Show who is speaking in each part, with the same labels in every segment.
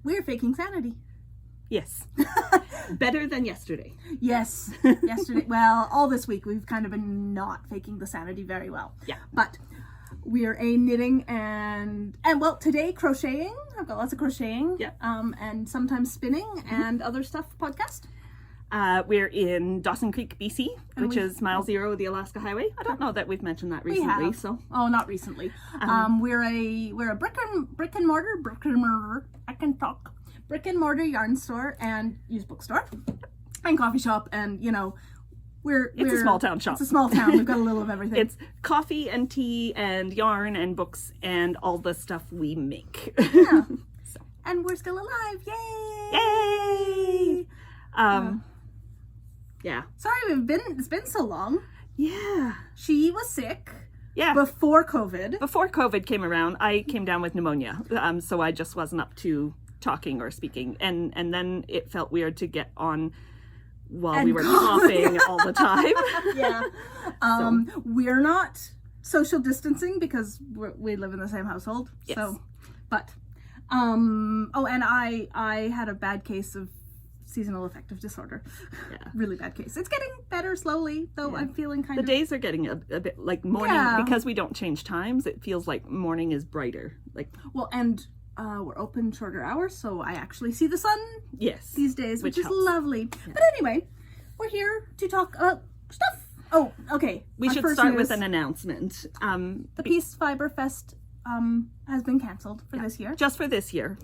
Speaker 1: We're faking sanity.
Speaker 2: Yes. Better than yesterday.
Speaker 1: Yes. Yesterday. Well, all this week we've kind of been not faking the sanity very well.
Speaker 2: Yeah.
Speaker 1: But we're a knitting and well, today crocheting. I've got lots of crocheting.
Speaker 2: Yeah.
Speaker 1: And sometimes spinning and other stuff podcast.
Speaker 2: We're in Dawson Creek, BC, which is mile 0 of the Alaska Highway. I don't know that we've mentioned that recently.
Speaker 1: We have.
Speaker 2: So.
Speaker 1: Oh, not recently. We're a brick and mortar. I can talk. Brick and mortar yarn store and used bookstore and coffee shop, and it's a small town shop. It's a small town. We've got a little of everything.
Speaker 2: It's coffee and tea and yarn and books and all the stuff we make.
Speaker 1: Yeah. So. And we're still alive. Yay!
Speaker 2: Yay! Yeah.
Speaker 1: Sorry, it's been so long.
Speaker 2: Yeah.
Speaker 1: She was sick.
Speaker 2: Yeah.
Speaker 1: Before COVID.
Speaker 2: Before COVID came around, I came down with pneumonia. So I just wasn't up to talking or speaking, and then it felt weird to get on while we were coughing all the time.
Speaker 1: Yeah. We're not social distancing because we live in the same household.
Speaker 2: Yes.
Speaker 1: So, but and I had a bad case of seasonal affective disorder. Yeah. Really bad case. It's getting better slowly, though. Yeah. I'm feeling kind of...
Speaker 2: The days are getting a bit like morning, because we don't change times. It feels like morning is brighter. Well,
Speaker 1: and we're open shorter hours, so I actually see the sun these days, which is
Speaker 2: helps.
Speaker 1: Lovely. Yeah. But anyway, we're here to talk about stuff. Oh, okay.
Speaker 2: We should start with an announcement.
Speaker 1: The Peace Fibre Fest has been cancelled for this year.
Speaker 2: Just for this year.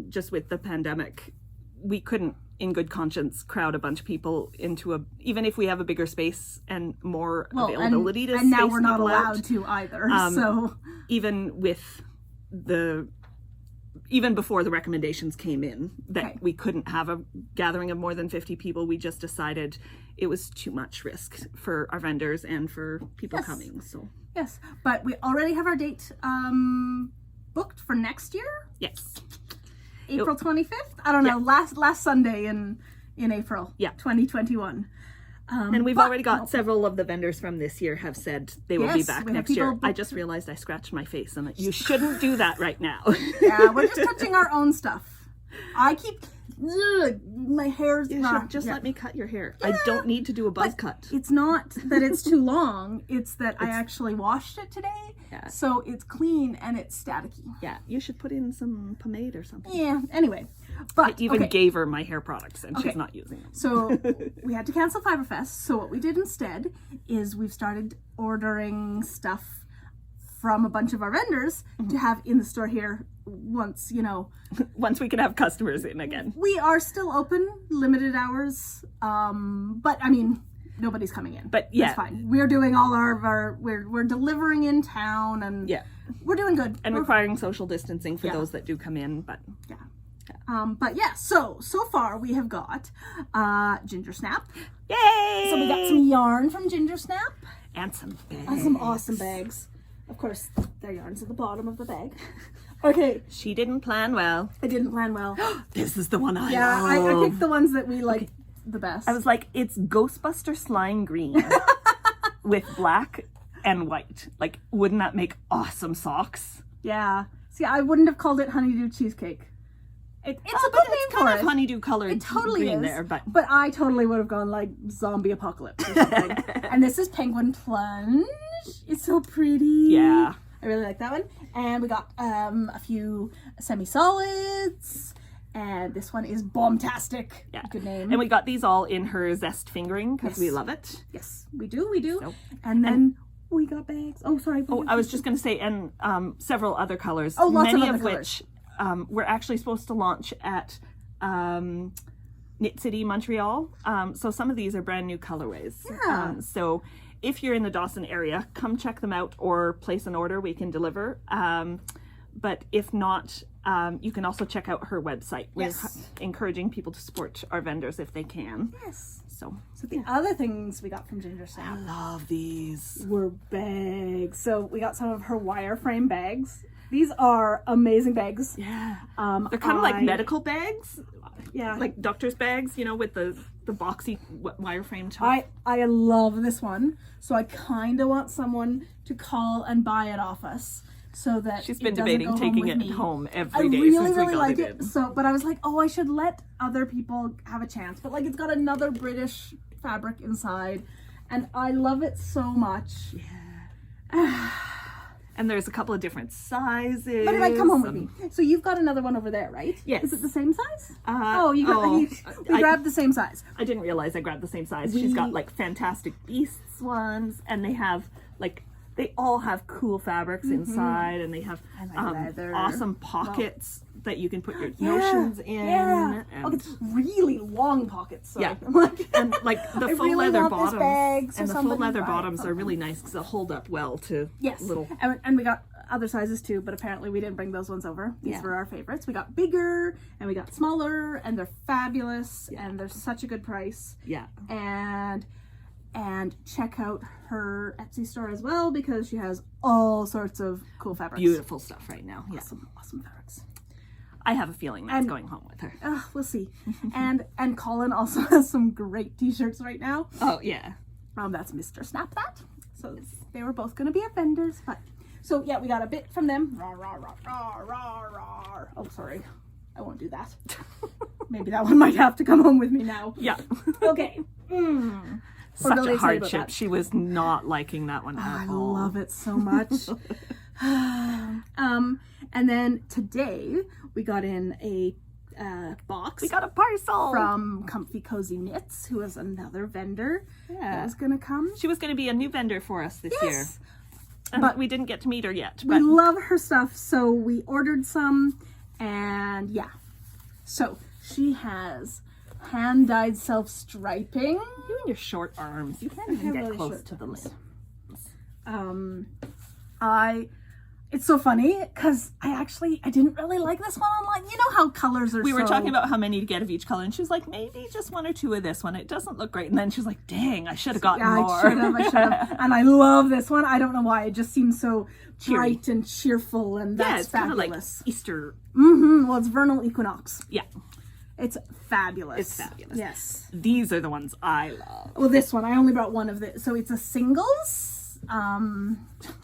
Speaker 2: Just with the pandemic, we couldn't, in good conscience, crowd a bunch of people into even if we have a bigger space and more availability to space.
Speaker 1: And now we're not allowed to either. So
Speaker 2: even before the recommendations came in that we couldn't have a gathering of more than 50 people, we just decided it was too much risk for our vendors and for people coming. So
Speaker 1: yes, but we already have our date booked for next year.
Speaker 2: Yes,
Speaker 1: April 25th. I don't know. Last Sunday in April. Yeah, 2021.
Speaker 2: And we've already got several of the vendors from this year have said they will be back next year. I just realized I scratched my face, and you shouldn't do that right now.
Speaker 1: Yeah, we're just touching our own stuff. I keep... my hair's not...
Speaker 2: Just let me cut your hair. Yeah, I don't need to do a buzz cut.
Speaker 1: It's not that it's too long. It's that I actually washed it today. Yeah. So it's clean and it's staticky.
Speaker 2: Yeah, you should put in some pomade or something.
Speaker 1: Yeah, anyway. But
Speaker 2: I even gave her my hair products and she's not using them.
Speaker 1: So we had to cancel Fibre Fest. So what we did instead is we've started ordering stuff from a bunch of our vendors to have in the store here once
Speaker 2: we can have customers in again.
Speaker 1: We are still open, limited hours. But I mean, nobody's coming in. But yeah, it's fine. We're doing all our we're delivering in town, and we're doing good.
Speaker 2: And requiring social distancing for those that do come in, but
Speaker 1: so far we have got Ginger Snap.
Speaker 2: Yay!
Speaker 1: So we got some yarn from Ginger Snap.
Speaker 2: And some bags.
Speaker 1: And some awesome bags. Of course, their yarn's at the bottom of the bag. Okay.
Speaker 2: She didn't plan well.
Speaker 1: I didn't plan well.
Speaker 2: This is the one I love.
Speaker 1: I picked the ones that we like the best.
Speaker 2: I was like, it's Ghostbuster slime green with black and white. Like, wouldn't that make awesome socks?
Speaker 1: Yeah. See, I wouldn't have called it Honeydew Cheesecake. It's a good name for it.
Speaker 2: Honeydew colored.
Speaker 1: It totally
Speaker 2: green
Speaker 1: is.
Speaker 2: There,
Speaker 1: but I totally would have gone like Zombie Apocalypse or something. And this is Penguin Plunge. It's so pretty.
Speaker 2: Yeah.
Speaker 1: I really like that one. And we got a few semi-solids. And this one is Bombtastic. Yeah. Good name.
Speaker 2: And we got these all in her Zest fingering because we love it.
Speaker 1: Yes, we do. So, and then we got bags. Oh, sorry.
Speaker 2: I was just going to say, and several other colors.
Speaker 1: Oh, lots
Speaker 2: many
Speaker 1: of
Speaker 2: other
Speaker 1: colors.
Speaker 2: Which we're actually supposed to launch at Knit City, Montreal. So some of these are brand new colorways.
Speaker 1: Yeah.
Speaker 2: So if you're in the Dawson area, come check them out or place an order. We can deliver. But if not, you can also check out her website. We're encouraging people to support our vendors if they can.
Speaker 1: Yes.
Speaker 2: So
Speaker 1: the other things we got from Ginger Snap.
Speaker 2: I love these.
Speaker 1: Were bags. So we got some of her wireframe bags. These are amazing bags.
Speaker 2: Yeah. They're kind of like medical bags.
Speaker 1: Yeah.
Speaker 2: Like doctor's bags, with the boxy wireframe top.
Speaker 1: I love this one. So I kind of want someone to call and buy it off us. so that
Speaker 2: She's been
Speaker 1: it doesn't
Speaker 2: debating
Speaker 1: go
Speaker 2: taking
Speaker 1: with
Speaker 2: it
Speaker 1: me.
Speaker 2: home
Speaker 1: I
Speaker 2: every day
Speaker 1: really,
Speaker 2: since we
Speaker 1: really
Speaker 2: got
Speaker 1: like
Speaker 2: it
Speaker 1: it.
Speaker 2: in.
Speaker 1: So, but I was like, oh, I should let other people have a chance. But like, it's got another British fabric inside, and I love it so much.
Speaker 2: Yeah. And there's a couple of different sizes.
Speaker 1: But it might come home with me. So you've got another one over there, right?
Speaker 2: Yes.
Speaker 1: Is it the same size?
Speaker 2: We
Speaker 1: We grabbed the same size.
Speaker 2: I didn't realize I grabbed the same size. She's got like Fantastic Beasts ones, and they have like, they all have cool fabrics inside, and they have
Speaker 1: leather.
Speaker 2: awesome pockets that you can put your notions in.
Speaker 1: Yeah.
Speaker 2: And,
Speaker 1: It's really long pockets. So
Speaker 2: yeah.
Speaker 1: like,
Speaker 2: and like the
Speaker 1: I
Speaker 2: full
Speaker 1: really
Speaker 2: leather
Speaker 1: want this
Speaker 2: bottoms
Speaker 1: bag, so
Speaker 2: and the full
Speaker 1: somebody
Speaker 2: leather
Speaker 1: buy it
Speaker 2: bottoms
Speaker 1: for
Speaker 2: are
Speaker 1: me.
Speaker 2: really nice because they'll hold up well to
Speaker 1: yes.
Speaker 2: little.
Speaker 1: And we got other sizes too, but apparently we didn't bring those ones over. These were our favorites. We got bigger and we got smaller, and they're fabulous, and they're such a good price.
Speaker 2: Yeah.
Speaker 1: And check out her Etsy store as well, because she has all sorts of cool fabrics.
Speaker 2: Beautiful stuff right now. Yeah.
Speaker 1: Awesome fabrics.
Speaker 2: I have a feeling that's going home with her.
Speaker 1: We'll see. and Colin also has some great t-shirts right now.
Speaker 2: Oh yeah.
Speaker 1: That's Mr. Snap That. So they were both going to be our vendors, but so yeah, we got a bit from them. Rawr, rawr, rawr, rawr, rawr, rawr. Oh, sorry, I won't do that. Maybe that one might have to come home with me now.
Speaker 2: Yeah.
Speaker 1: Okay.
Speaker 2: Such
Speaker 1: really
Speaker 2: a
Speaker 1: excited about
Speaker 2: hardship.
Speaker 1: that.
Speaker 2: She was not liking that one at all.
Speaker 1: I love it so much. And then today we got in a box.
Speaker 2: We got a parcel
Speaker 1: from Comfy Cozy Knits, who is another vendor that was gonna come.
Speaker 2: She was going to be a new vendor for us this year.
Speaker 1: But
Speaker 2: we didn't get to meet her yet.
Speaker 1: We
Speaker 2: But
Speaker 1: love her stuff, so we ordered some, and yeah. So she has hand-dyed self-striping.
Speaker 2: you and your short arms, you can't even get close to the lid.
Speaker 1: It's so funny because I didn't really like this one online. You know how colors are.
Speaker 2: We were talking about how many to get of each color, and she was like, maybe just one or two of this one. It doesn't look great. And then she was like, dang, I should have gotten more.
Speaker 1: I should have. And I love this one. I don't know why. It just seems so bright and cheerful, and that's
Speaker 2: it's kind of
Speaker 1: fabulous.
Speaker 2: like Easter.
Speaker 1: Well, it's vernal equinox.
Speaker 2: Yeah.
Speaker 1: It's fabulous.
Speaker 2: It's fabulous.
Speaker 1: Yes.
Speaker 2: These are the ones I love.
Speaker 1: Well, this one, I only brought one of this. So it's a singles.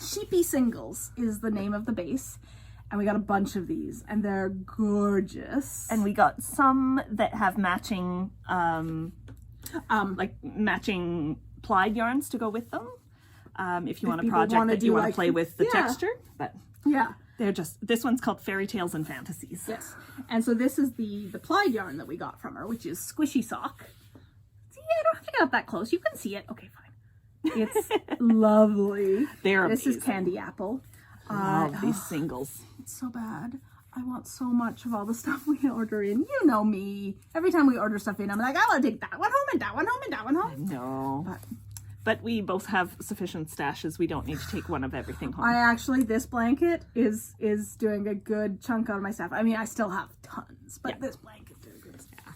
Speaker 1: Sheepy Singles is the name of the base. And we got a bunch of these, and they're gorgeous.
Speaker 2: And we got some that have matching, like matching plied yarns to go with them. If you want a project that you want to play with the texture. But
Speaker 1: yeah.
Speaker 2: They're just, this one's called Fairy Tales and Fantasies.
Speaker 1: Yes. And so this is the plied yarn that we got from her, which is Squishy Sock. See, I don't have to get up that close. You can see it. Okay, fine. It's lovely.
Speaker 2: They're
Speaker 1: This
Speaker 2: amazing.
Speaker 1: is Candy Apple.
Speaker 2: I love these singles.
Speaker 1: It's so bad. I want so much of all the stuff we order in. You know me. Every time we order stuff in, I'm like, I want to take that one home and that one home and that one home.
Speaker 2: No. But we both have sufficient stashes. We don't need to take one of everything home.
Speaker 1: This blanket is doing a good chunk out of my stuff. I mean, I still have tons, but this blanket doing good stuff.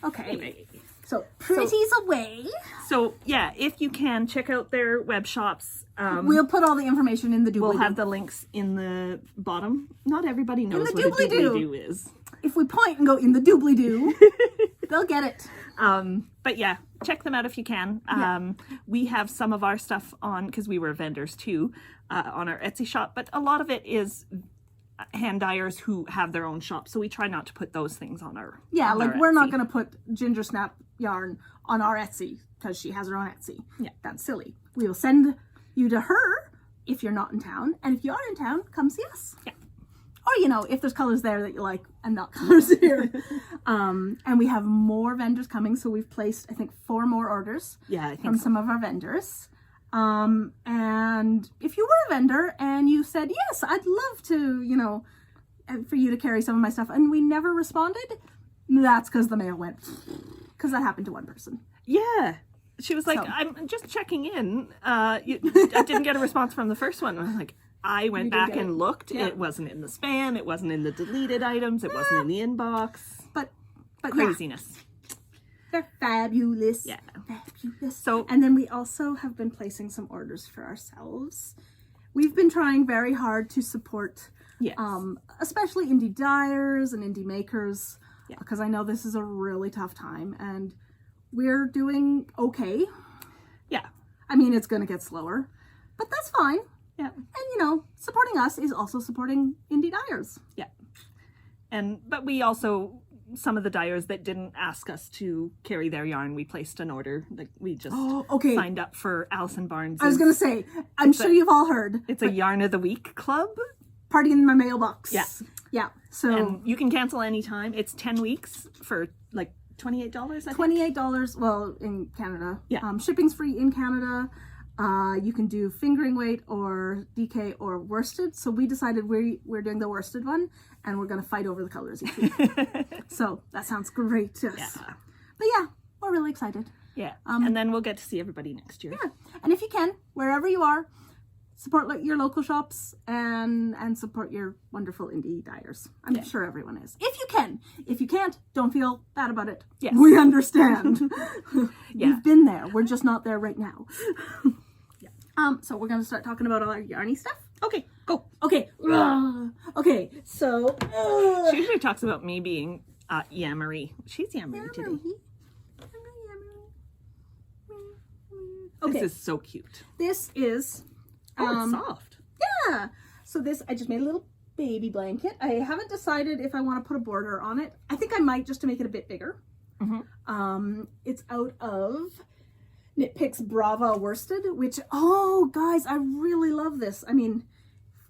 Speaker 1: Okay.
Speaker 2: Anyway.
Speaker 1: So, pretties away.
Speaker 2: So, yeah, if you can, check out their web shops.
Speaker 1: We'll put all the information in the doobly-doo.
Speaker 2: We'll have the links in the bottom. Not everybody knows what a
Speaker 1: doobly-doo.
Speaker 2: doobly-doo is.
Speaker 1: If we point and go in the doobly-doo, they'll get it.
Speaker 2: But yeah, check them out if you can. We have some of our stuff on, because we were vendors too, on our Etsy shop, but a lot of it is hand dyers who have their own shop, so we try not to put those things on our
Speaker 1: we're not going to put Ginger Snap yarn on our Etsy because she has her own Etsy. Yeah, that's silly. We will send you to her if you're not in town, and if you are in town, come see us. Yeah. Or, if there's colors there that you like and not colors here. And we have more vendors coming, so we've placed, I think, 4 more orders from some of our vendors. And if you were a vendor and you said, yes, I'd love to, for you to carry some of my stuff, and we never responded, that's because the mail went, because that happened to one person.
Speaker 2: Yeah. She was like, I'm just checking in. I didn't get a response from the first one. I was like, I went back and looked. Yeah. It wasn't in the spam. It wasn't in the deleted items. It wasn't in the inbox.
Speaker 1: But
Speaker 2: craziness.
Speaker 1: Yeah. They're fabulous.
Speaker 2: Yeah.
Speaker 1: Fabulous.
Speaker 2: So,
Speaker 1: and then we also have been placing some orders for ourselves. We've been trying very hard to support, especially indie dyers and indie makers, because I know this is a really tough time, and we're doing okay. Yeah. I mean, it's going to get slower, but that's fine.
Speaker 2: Yeah.
Speaker 1: And, you know, supporting us is also supporting indie dyers.
Speaker 2: Yeah. But we also, some of the dyers that didn't ask us to carry their yarn, we placed an order. Like we just signed up for Allison Barnes.
Speaker 1: I was going to say, I'm sure you've all heard.
Speaker 2: It's a Yarn of the Week club.
Speaker 1: Party in my mailbox.
Speaker 2: Yeah.
Speaker 1: Yeah. So
Speaker 2: and you can cancel anytime. It's 10 weeks for like $28, I think.
Speaker 1: $28, well, in Canada.
Speaker 2: Yeah.
Speaker 1: Shipping's free in Canada. You can do fingering weight or DK or worsted. So we decided we're doing the worsted one, and we're going to fight over the colors each week. So that sounds great to us.
Speaker 2: Yeah.
Speaker 1: But yeah, we're really excited.
Speaker 2: Yeah. And then we'll get to see everybody next year.
Speaker 1: Yeah. And if you can, wherever you are, support your local shops and support your wonderful indie dyers. I'm sure everyone is. If you can. If you can't, don't feel bad about it.
Speaker 2: Yes.
Speaker 1: We understand. We've been there. We're just not there right now. So we're going to start talking about all our yarny stuff.
Speaker 2: Okay, go.
Speaker 1: Okay. Okay, so...
Speaker 2: She usually talks about me being yammery. She's yammery today.
Speaker 1: Okay.
Speaker 2: This is so cute.
Speaker 1: This is...
Speaker 2: it's soft.
Speaker 1: Yeah. So this, I just made a little baby blanket. I haven't decided if I want to put a border on it. I think I might, just to make it a bit bigger.
Speaker 2: Mm-hmm.
Speaker 1: It's out of Knit Picks Brava worsted, which, oh guys, I really love this. I mean,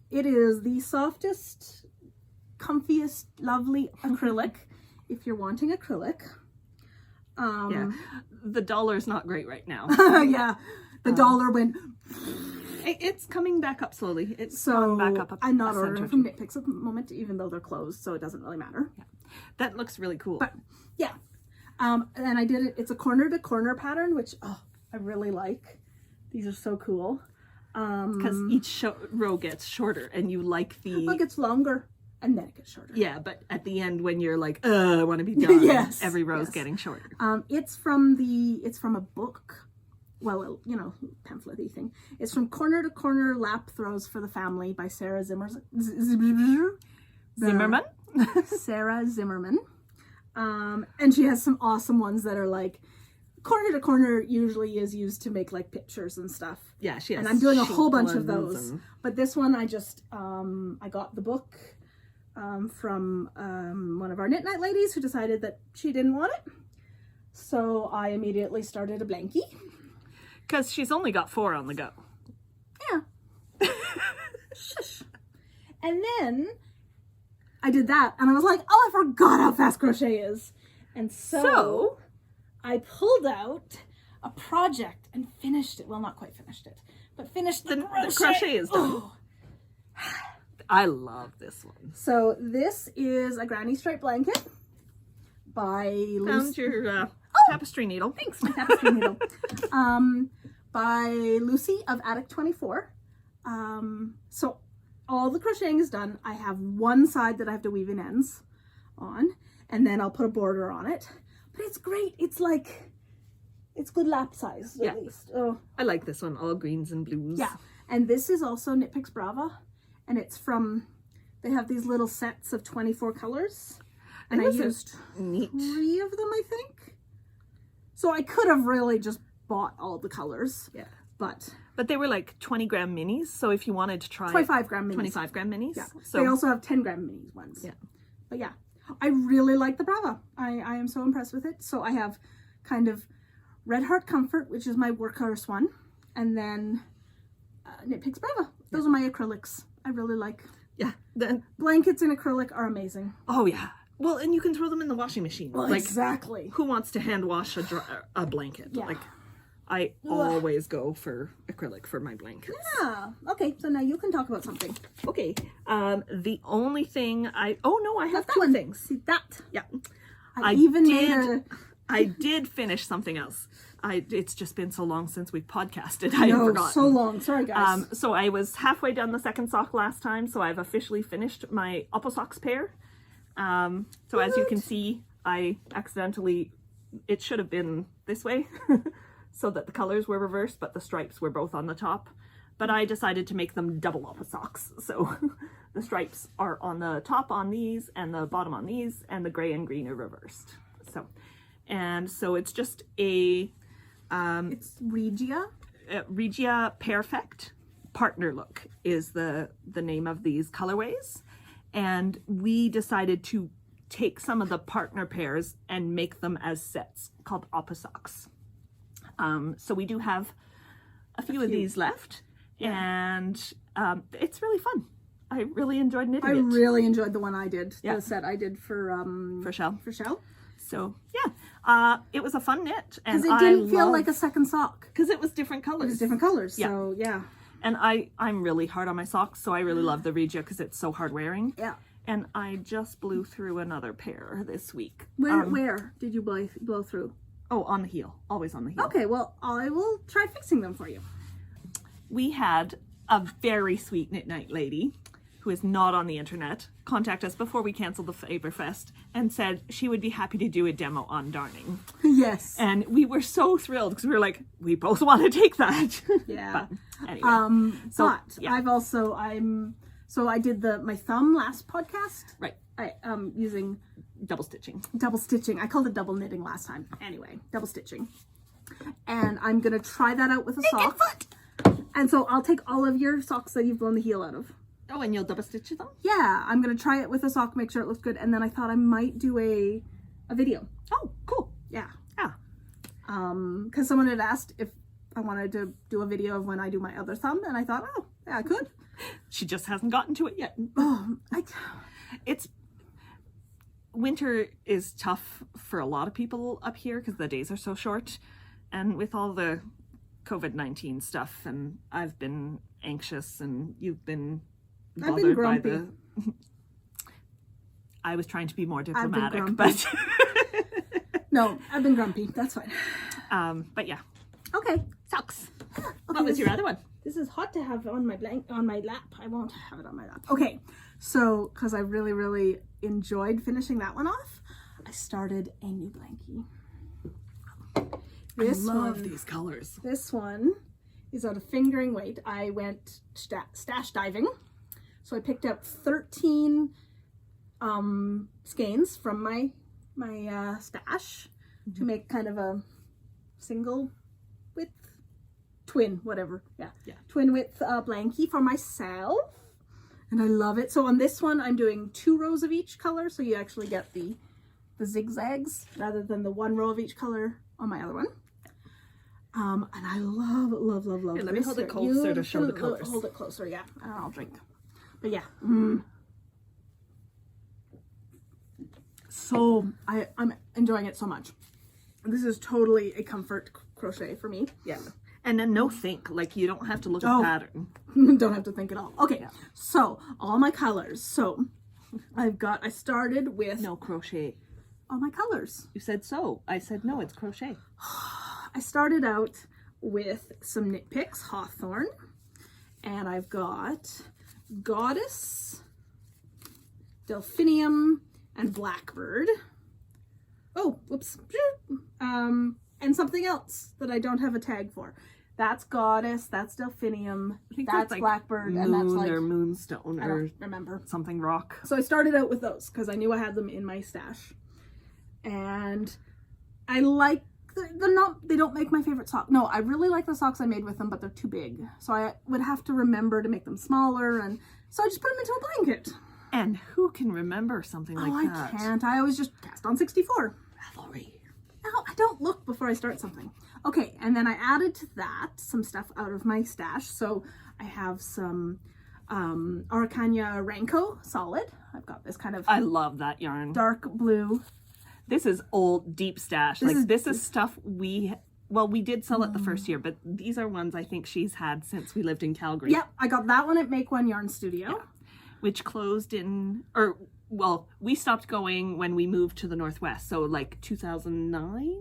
Speaker 1: it is the softest, comfiest, lovely acrylic if you're wanting acrylic.
Speaker 2: Yeah, the dollar's not great right now.
Speaker 1: Yeah, the dollar went...
Speaker 2: It's coming back up slowly. It's
Speaker 1: so
Speaker 2: back up.
Speaker 1: I'm not ordering from Knit Picks at the moment, even though they're closed, so it doesn't really matter.
Speaker 2: Yeah. That looks really cool.
Speaker 1: But yeah, and I did it. It's a corner to corner pattern, which I really like. These are so cool.
Speaker 2: Because each row gets shorter, and you like the...
Speaker 1: Well, it gets longer, and then it gets shorter.
Speaker 2: Yeah, but at the end, when you're like, I want to be done,
Speaker 1: yes,
Speaker 2: every row's getting shorter.
Speaker 1: It's from a book. Well, you know, pamphlet-y thing. It's from Corner to Corner Lap Throws for the Family by Sarah Zimmerman. Sarah Zimmerman. And she has some awesome ones that are like, corner to corner usually is used to make like pictures and stuff.
Speaker 2: Yeah, she has.
Speaker 1: And I'm doing a whole bunch of those.
Speaker 2: And...
Speaker 1: But this one I just, I got the book from one of our Knit Night ladies who decided that she didn't want it. So I immediately started a blankie.
Speaker 2: Because she's only got 4 on the go.
Speaker 1: Yeah. Shush. And then I did that, and I was like, oh, I forgot how fast crochet is. And so I pulled out a project and finished it. Well, not quite finished it, but finished the crochet.
Speaker 2: The crochet is done.
Speaker 1: Oh.
Speaker 2: I love this one.
Speaker 1: So this is a granny stripe blanket by
Speaker 2: Found your tapestry needle.
Speaker 1: Thanks, my tapestry needle. By Lucy of Attic 24. So all the crocheting is done. I have one side that I have to weave in ends on, and then I'll put a border on it. But it's great. It's like, it's good lap size at least. Oh,
Speaker 2: I like this one, all greens and blues.
Speaker 1: yeah. And this is also Knit Picks Brava, and it's from, they have these little sets of 24 colors, and I used 3 of them, I think. So I could have really just bought all the colors.
Speaker 2: Yeah.
Speaker 1: But
Speaker 2: they were like 20-gram minis, so if you wanted to try
Speaker 1: 25-gram minis.
Speaker 2: 25-gram minis.
Speaker 1: Yeah.
Speaker 2: So
Speaker 1: they also have 10-gram minis ones.
Speaker 2: Yeah.
Speaker 1: But yeah, I really like the Brava. I am so impressed with it. So I have kind of Red Heart Comfort, which is my workhorse one, and then Knit Picks Brava. Those are my acrylics. I really like.
Speaker 2: Yeah. Then
Speaker 1: blankets in acrylic are amazing.
Speaker 2: Oh yeah. Well, and you can throw them in the washing machine.
Speaker 1: Well,
Speaker 2: like,
Speaker 1: exactly.
Speaker 2: Who wants to hand wash a blanket?
Speaker 1: Yeah.
Speaker 2: Like, I always go for acrylic for my blankets.
Speaker 1: Yeah. Okay, so now you can talk about something.
Speaker 2: Okay. The only thing I have
Speaker 1: that
Speaker 2: 2
Speaker 1: one.
Speaker 2: things.
Speaker 1: See that?
Speaker 2: Yeah.
Speaker 1: I
Speaker 2: did finish something else. It's just been so long since we podcasted. I had forgotten.
Speaker 1: So long. Sorry, guys.
Speaker 2: So I was halfway done the second sock last time, so I've officially finished my Oppo-Socks pair. So as you can see, I accidentally, it should have been this way so that the colors were reversed, but the stripes were both on the top. But I decided to make them double Oppo-Socks. So the stripes are on the top on these and the bottom on these, and the gray and green are reversed. So it's just a...
Speaker 1: it's Regia.
Speaker 2: Regia Pairfect Partner Look is the name of these colorways. And we decided to take some of the partner pairs and make them as sets called Oppo-Socks. So we do have a few of these left, and it's really fun. I really enjoyed knitting it.
Speaker 1: I really enjoyed the one I did, the set I did for
Speaker 2: Shawl.
Speaker 1: For Shawl.
Speaker 2: So yeah, it was a fun knit, and
Speaker 1: because it didn't feel like a second sock.
Speaker 2: Because it was different colors.
Speaker 1: It was different colors.
Speaker 2: Yeah.
Speaker 1: So yeah.
Speaker 2: And I'm really hard on my socks, so I really love the Regia because it's so hard wearing.
Speaker 1: Yeah.
Speaker 2: And I just blew through another pair this week.
Speaker 1: Where did you blow through?
Speaker 2: Oh, on the heel. Always on the heel.
Speaker 1: Okay, well, I will try fixing them for you.
Speaker 2: We had a very sweet knit night lady who is not on the internet contact us before we canceled the Fibre Fest and said she would be happy to do a demo on darning.
Speaker 1: Yes.
Speaker 2: And we were so thrilled because we were like, we both want to take that.
Speaker 1: Yeah.
Speaker 2: But anyway.
Speaker 1: So I did my thumb last podcast.
Speaker 2: Right.
Speaker 1: Using
Speaker 2: double stitching.
Speaker 1: I called it double knitting last time. Anyway, double stitching. And I'm going to try that out with a sock. And so I'll take all of your socks that you've blown the heel out of.
Speaker 2: Oh, and you'll double stitch them?
Speaker 1: Yeah, I'm going to try it with a sock, make sure it looks good. And then I thought I might do a video.
Speaker 2: Oh, cool.
Speaker 1: Yeah.
Speaker 2: Yeah.
Speaker 1: Because someone had asked if I wanted to do a video of when I do my other thumb. And I thought, oh, yeah, I could.
Speaker 2: She just hasn't gotten to it yet. Winter is tough for a lot of people up here because the days are so short, and with all the COVID-19 stuff, and I've been anxious and you've been bothered by the I was trying to be more diplomatic, but
Speaker 1: no, I've been grumpy. That's fine.
Speaker 2: But yeah.
Speaker 1: Okay.
Speaker 2: Socks.
Speaker 1: Okay,
Speaker 2: What was your other one?
Speaker 1: This is hot to have on my lap. I won't have it on my lap. Okay, so because I really, really enjoyed finishing that one off, I started a new blankie.
Speaker 2: I love these colors.
Speaker 1: This one is out of fingering weight. I went stash diving, so I picked out 13 skeins from my stash to make kind of a single width. Twin, whatever, yeah. Twin width blankie for myself, and I love it. So on this one, I'm doing 2 rows of each color, so you actually get the zigzags rather than the 1 row of each color on my other one. And I love
Speaker 2: Here, let me hold it closer to show the colors.
Speaker 1: Hold it closer, yeah, and I'll drink. But yeah, so I'm enjoying it so much. This is totally a comfort crochet for me.
Speaker 2: Yeah. And then no think, like you don't have to look at the pattern.
Speaker 1: Don't have to think at all. Okay, so all my colors. So I started with...
Speaker 2: No, crochet.
Speaker 1: All my colors.
Speaker 2: You said so. I said no, it's crochet.
Speaker 1: I started out with some knit picks, Hawthorn, and I've got Goddess, Delphinium, and Blackbird. Oh, whoops. And something else that I don't have a tag for. That's Goddess, that's Delphinium, that's like Blackbird, and that's like...
Speaker 2: or Moonstone,
Speaker 1: I don't remember.
Speaker 2: Something rock.
Speaker 1: So I started out with those because I knew I had them in my stash. And I like... They don't make my favorite sock. No, I really like the socks I made with them, but they're too big. So I would have to remember to make them smaller, and so I just put them into a blanket.
Speaker 2: And who can remember something like that?
Speaker 1: I can't. I always just cast on 64.
Speaker 2: Revelry.
Speaker 1: No, I don't look before I start something. Okay, and then I added to that some stuff out of my stash. So I have some Araucania Ranco solid. I've got this kind of...
Speaker 2: I love that yarn.
Speaker 1: Dark blue.
Speaker 2: This is old, deep stash. This is stuff we did sell it the first year, but these are ones I think she's had since we lived in Calgary.
Speaker 1: Yep, I got that one at Make One Yarn Studio.
Speaker 2: Yeah. Which closed we stopped going when we moved to the Northwest, so like 2009?
Speaker 1: We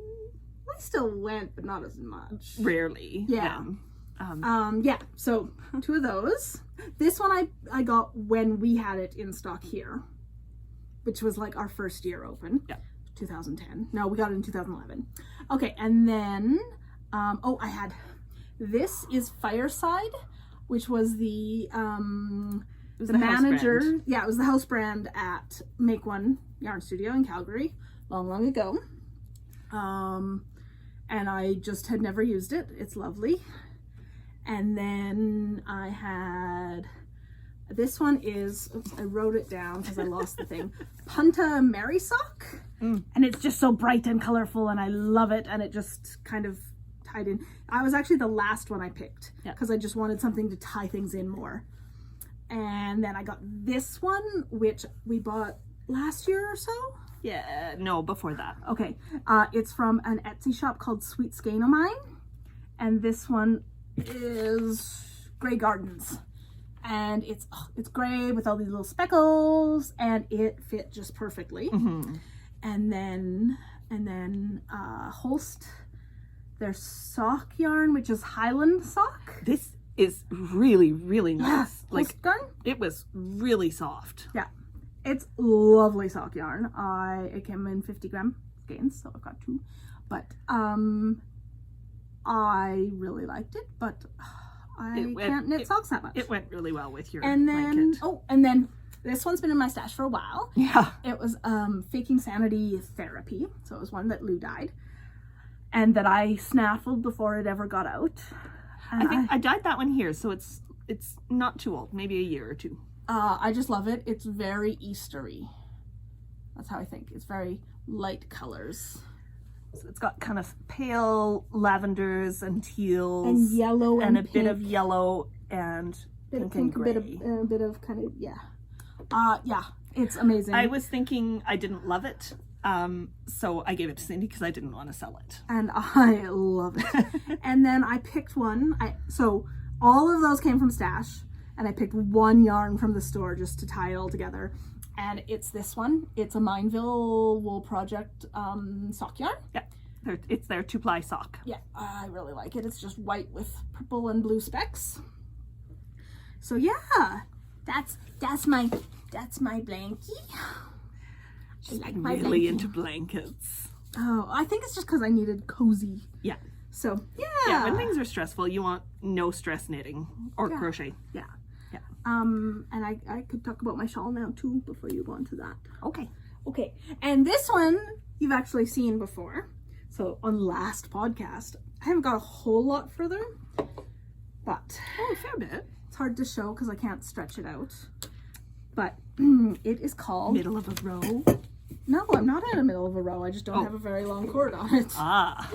Speaker 1: still went, but not as much.
Speaker 2: Rarely.
Speaker 1: Yeah. So 2 of those. This one I got when we had it in stock here, which was like our first year open.
Speaker 2: Yeah.
Speaker 1: 2010. No, we got it in 2011. Okay, and then, I had, this is Fireside, which was the manager. Yeah, it was the house brand at Make One Yarn Studio in Calgary, long ago. And I just had never used it. It's lovely. And then I had, this one is, oops, I wrote it down because I lost the thing. Punta Mary sock. And it's just so bright and colorful and I love it. And it just kind of tied in. I was actually the last one I picked because I just wanted something to tie things in more. And then I got this one, which we bought last year or so.
Speaker 2: Yeah, no, before that.
Speaker 1: Okay, it's from an Etsy shop called Sweet Skein of Mine, and this one is Grey Gardens, and it's gray with all these little speckles, and it fit just perfectly. And then Holst, their sock yarn, which is Highland sock.
Speaker 2: This is really, really nice.
Speaker 1: Yeah, Holst yarn.
Speaker 2: It was really soft.
Speaker 1: Yeah. It's lovely sock yarn. It came in 50-gram skeins, so I've got 2. But I really liked it, but I can't knit socks that much.
Speaker 2: It went really well with your
Speaker 1: and then
Speaker 2: blanket.
Speaker 1: and then this one's been in my stash for a while.
Speaker 2: Yeah.
Speaker 1: It was Faking Sanity Therapy, so it was one that Lou dyed, and that I snaffled before it ever got out. And
Speaker 2: I think I dyed that one here, so it's not too old, maybe a year or 2.
Speaker 1: I just love it. It's very Eastery. That's how I think. It's very light colors.
Speaker 2: So it's got kind of pale lavenders and teals.
Speaker 1: And yellow and
Speaker 2: a
Speaker 1: pink.
Speaker 2: bit of yellow and
Speaker 1: Bit of
Speaker 2: pink
Speaker 1: pink,
Speaker 2: and
Speaker 1: a bit of kind of, yeah, it's amazing.
Speaker 2: I was thinking I didn't love it, so I gave it to Cindy because I didn't want to sell it.
Speaker 1: And I love it. And then I picked one. So all of those came from stash. And I picked one yarn from the store just to tie it all together. And it's this one. It's a Mineville Wool Project sock yarn.
Speaker 2: Yeah, it's their 2-ply sock.
Speaker 1: Yeah, I really like it. It's just white with purple and blue specks. So yeah, that's my blankie. I like my
Speaker 2: really
Speaker 1: blankie.
Speaker 2: into blankets.
Speaker 1: Oh, I think it's just because I needed cozy.
Speaker 2: Yeah.
Speaker 1: So yeah.
Speaker 2: Yeah, when things are stressful, you want no stress knitting or crochet.
Speaker 1: Yeah.
Speaker 2: Yeah.
Speaker 1: And I could talk about my shawl now too before you go on to that.
Speaker 2: Okay.
Speaker 1: Okay. And this one you've actually seen before. So on last podcast, I haven't got a whole lot further, but
Speaker 2: a fair bit.
Speaker 1: It's hard to show because I can't stretch it out. But it is called
Speaker 2: Middle of a row.
Speaker 1: No, I'm not in the middle of a row. I just don't have a very long cord on it.
Speaker 2: Ah.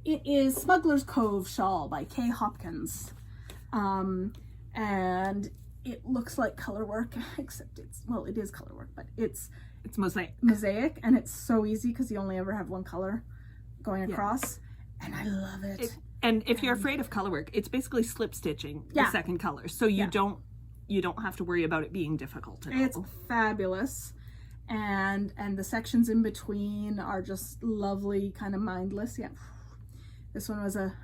Speaker 1: It is Smuggler's Cove Shawl by Kay Hopkins. And it looks like color work, except it is color work, but it's mosaic, and it's so easy because you only ever have one color going across, and I love it.
Speaker 2: And if you're afraid of color work, it's basically slip stitching the second color, so you don't have to worry about it being difficult at all.
Speaker 1: It's fabulous, and the sections in between are just lovely, kind of mindless. Yeah, this one was a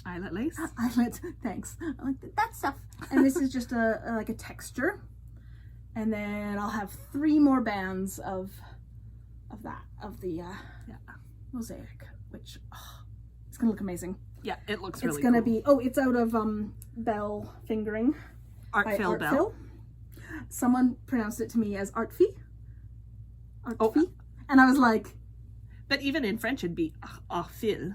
Speaker 2: eyelet lace.
Speaker 1: Eyelet, thanks. I like that stuff. And this is just like a texture, and then I'll have 3 more bands of the mosaic, which it's gonna look amazing.
Speaker 2: Yeah, it looks really
Speaker 1: It's gonna
Speaker 2: cool.
Speaker 1: be it's out of Belle fingering.
Speaker 2: Artfil Belle.
Speaker 1: Someone pronounced it to me as Artfil.
Speaker 2: Oh.
Speaker 1: And I was like,
Speaker 2: but even in French it'd be Artfil.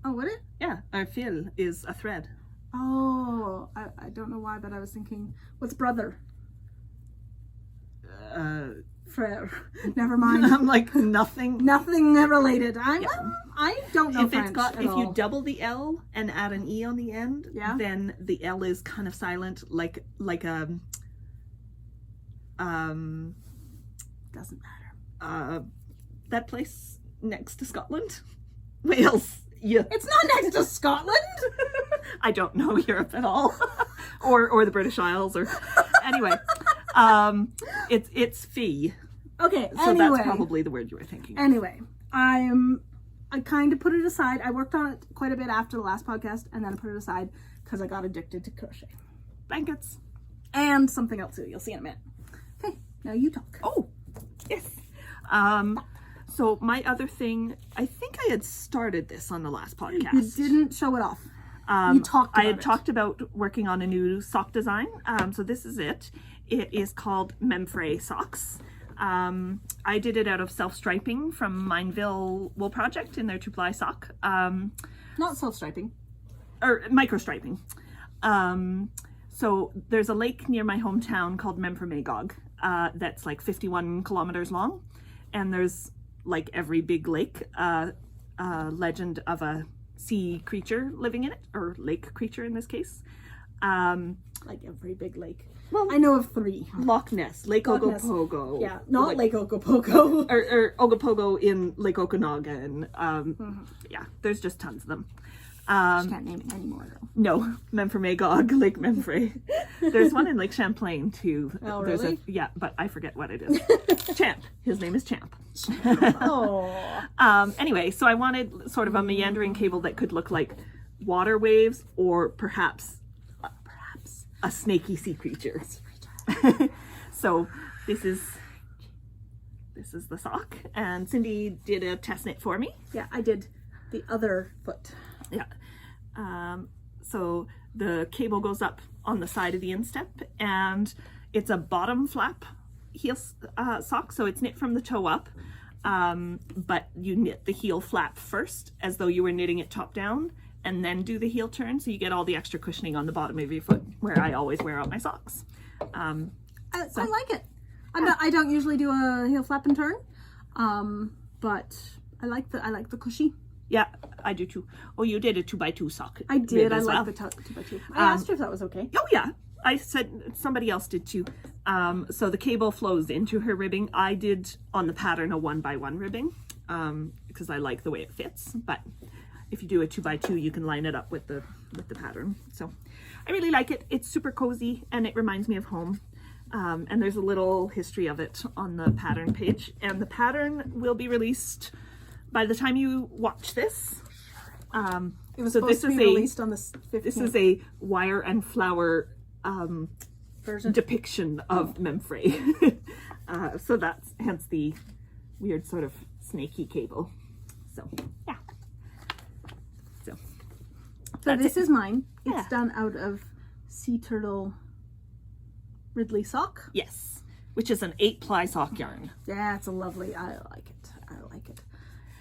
Speaker 1: oh, would it?
Speaker 2: Yeah, Artfil is a thread.
Speaker 1: Oh, I don't know why, but I was thinking, what's brother? Frère. Never mind.
Speaker 2: I'm like nothing
Speaker 1: related. I don't know
Speaker 2: if
Speaker 1: French
Speaker 2: it's got
Speaker 1: at
Speaker 2: if
Speaker 1: all.
Speaker 2: you double the L and add an E on the end, then the L is kind of silent, like a
Speaker 1: doesn't matter.
Speaker 2: That place next to Scotland, Wales. Yeah,
Speaker 1: it's not next to Scotland.
Speaker 2: I don't know Europe at all, or the British Isles, or anyway. It's fee.
Speaker 1: Okay,
Speaker 2: so that's probably the word you were thinking.
Speaker 1: Anyway, I kind of put it aside. I worked on it quite a bit after the last podcast, and then I put it aside because I got addicted to crochet.
Speaker 2: Blankets.
Speaker 1: And something else too. You'll see in a minute. Okay, now you talk.
Speaker 2: Oh, yes. So my other thing, I think I had started this on the last podcast.
Speaker 1: You didn't show it off. You talked about
Speaker 2: I had talked about working on a new sock design. So this is it. It is called Memphremagog. I did it out of self-striping from Mineville Wool Project in their 2-ply sock.
Speaker 1: Not self-striping.
Speaker 2: Or micro-striping. So there's a lake near my hometown called Memphremagog that's like 51 kilometers long. And there's, like every big lake, legend of a sea creature living in it, or lake creature in this case.
Speaker 1: Like every big lake.
Speaker 2: Well,
Speaker 1: I know of 3.
Speaker 2: Loch Ness, Lake
Speaker 1: Loch Ness.
Speaker 2: Ogopogo.
Speaker 1: Yeah, not
Speaker 2: like,
Speaker 1: Lake Ogopogo.
Speaker 2: or Ogopogo in Lake Okanagan. Yeah, there's just tons of them.
Speaker 1: Just can't name it anymore though.
Speaker 2: No, Memphremagog, Lake Memphre. There's one in Lake Champlain too.
Speaker 1: Oh,
Speaker 2: There's
Speaker 1: really?
Speaker 2: yeah, but I forget what it is. Champ. His name is Champ.
Speaker 1: Oh.
Speaker 2: Anyway, so I wanted sort of a meandering cable that could look like water waves, or perhaps a snaky sea creature. So this is the sock, and Cindy did a test knit for me.
Speaker 1: Yeah, I did the other foot.
Speaker 2: Yeah. So the cable goes up on the side of the instep, and it's a bottom flap heel sock, so it's knit from the toe up, but you knit the heel flap first as though you were knitting it top down, and then do the heel turn, so you get all the extra cushioning on the bottom of your foot, where I always wear out my socks.
Speaker 1: I like it. I don't usually do a heel flap and turn, but I like the cushy.
Speaker 2: Yeah, I do too. Oh, you did a 2x2 sock.
Speaker 1: I did. I
Speaker 2: as
Speaker 1: like
Speaker 2: well.
Speaker 1: the 2x2. I asked her if that was okay.
Speaker 2: Oh yeah, I said somebody else did too. So the cable flows into her ribbing. I did on the pattern a 1x1 ribbing because I like the way it fits. But if you do a 2x2, you can line it up with the pattern. So I really like it. It's super cozy and it reminds me of home. And there's a little history of it on the pattern page. And the pattern will be released by the time you watch this.
Speaker 1: It was supposed to be released on the 15th.
Speaker 2: This is a wire and flower
Speaker 1: version
Speaker 2: depiction of Memphre. So that's hence the weird sort of snaky cable. So yeah.
Speaker 1: So this is mine. It's
Speaker 2: Yeah.
Speaker 1: done out of sea turtle Ridley sock.
Speaker 2: Yes, which is an 8-ply sock yarn.
Speaker 1: Yeah, it's a lovely. I like it.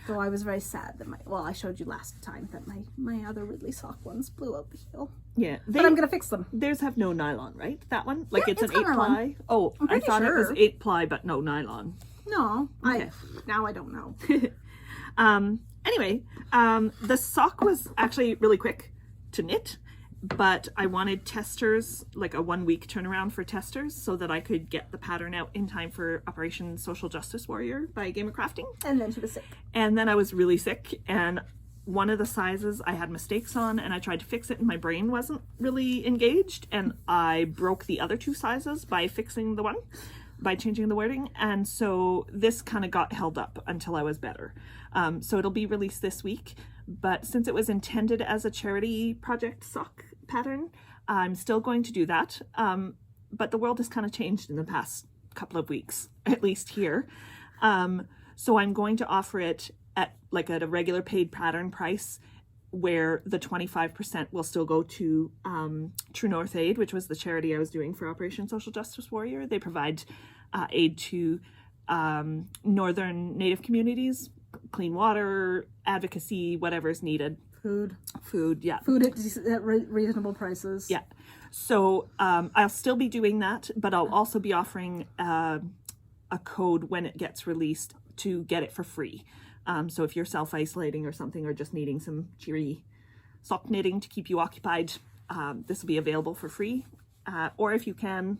Speaker 1: Though I was very sad that I showed you last time that my other Ridley sock ones blew out the heel.
Speaker 2: Yeah,
Speaker 1: But I'm gonna fix them.
Speaker 2: Theirs have no nylon, right? That one, like
Speaker 1: Yeah,
Speaker 2: it's an
Speaker 1: it's got
Speaker 2: 8-ply.
Speaker 1: nylon.
Speaker 2: Oh,
Speaker 1: I'm
Speaker 2: I
Speaker 1: pretty
Speaker 2: thought it was
Speaker 1: sure.
Speaker 2: 8-ply, but no nylon.
Speaker 1: No,
Speaker 2: Okay.
Speaker 1: now I don't know.
Speaker 2: Anyway, the sock was actually really quick to knit, but I wanted testers, like a 1-week turnaround for testers, so that I could get the pattern out in time for Operation Social Justice Warrior by Game of Crafting.
Speaker 1: And then she was sick.
Speaker 2: And then I was really sick, and one of the sizes I had mistakes on, and I tried to fix it and my brain wasn't really engaged, and I broke the other 2 sizes by fixing the one, by changing the wording, and so this kind of got held up until I was better. So it'll be released this week, but since it was intended as a charity project sock pattern, I'm still going to do that. But the world has kind of changed in the past couple of weeks, at least here. So I'm going to offer it at a regular paid pattern price, where the 25% will still go to True North Aid, which was the charity I was doing for Operation Social Justice Warrior. They provide aid to northern Native communities, clean water, advocacy, whatever is needed. Food, yeah.
Speaker 1: Food at reasonable prices.
Speaker 2: Yeah. So I'll still be doing that, but I'll also be offering a code when it gets released to get it for free. So if you're self-isolating or something, or just needing some cheery sock knitting to keep you occupied, this will be available for free. Or if you can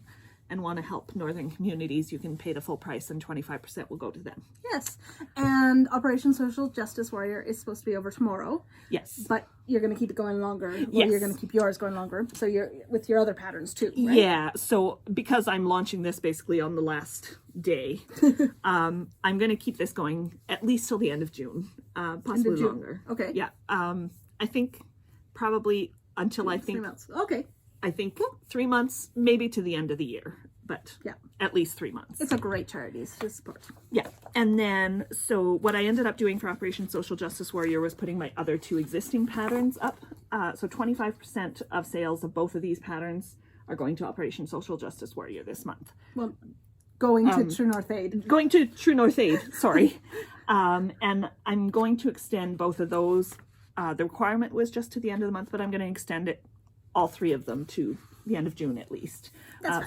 Speaker 2: and want to help northern communities, you can pay the full price and 25% will go to them.
Speaker 1: Yes. And Operation Social Justice Warrior is supposed to be over tomorrow.
Speaker 2: Yes.
Speaker 1: But you're going to keep it going longer. Or
Speaker 2: Yes.
Speaker 1: you're going to keep yours going longer. So you're with your other patterns too, right?
Speaker 2: Yeah. So because I'm launching this basically on the last day, I'm going to keep this going at least till the end of June, possibly
Speaker 1: June.
Speaker 2: longer.
Speaker 1: Okay.
Speaker 2: Yeah. I think probably until
Speaker 1: 3 months. Okay.
Speaker 2: I think 3 months, maybe to the end of the year, but
Speaker 1: Yeah.
Speaker 2: at least 3 months.
Speaker 1: It's a great charity to support.
Speaker 2: Yeah. And then, so what I ended up doing for Operation Social Justice Warrior was putting my other 2 existing patterns up. So 25% of sales of both of these patterns are going to Operation Social Justice Warrior this month.
Speaker 1: Well, going to True North Aid.
Speaker 2: Going to True North Aid, sorry. And I'm going to extend both of those The requirement was just to the end of the month, but I'm going to extend it, all 3 of them, to the end of June at least.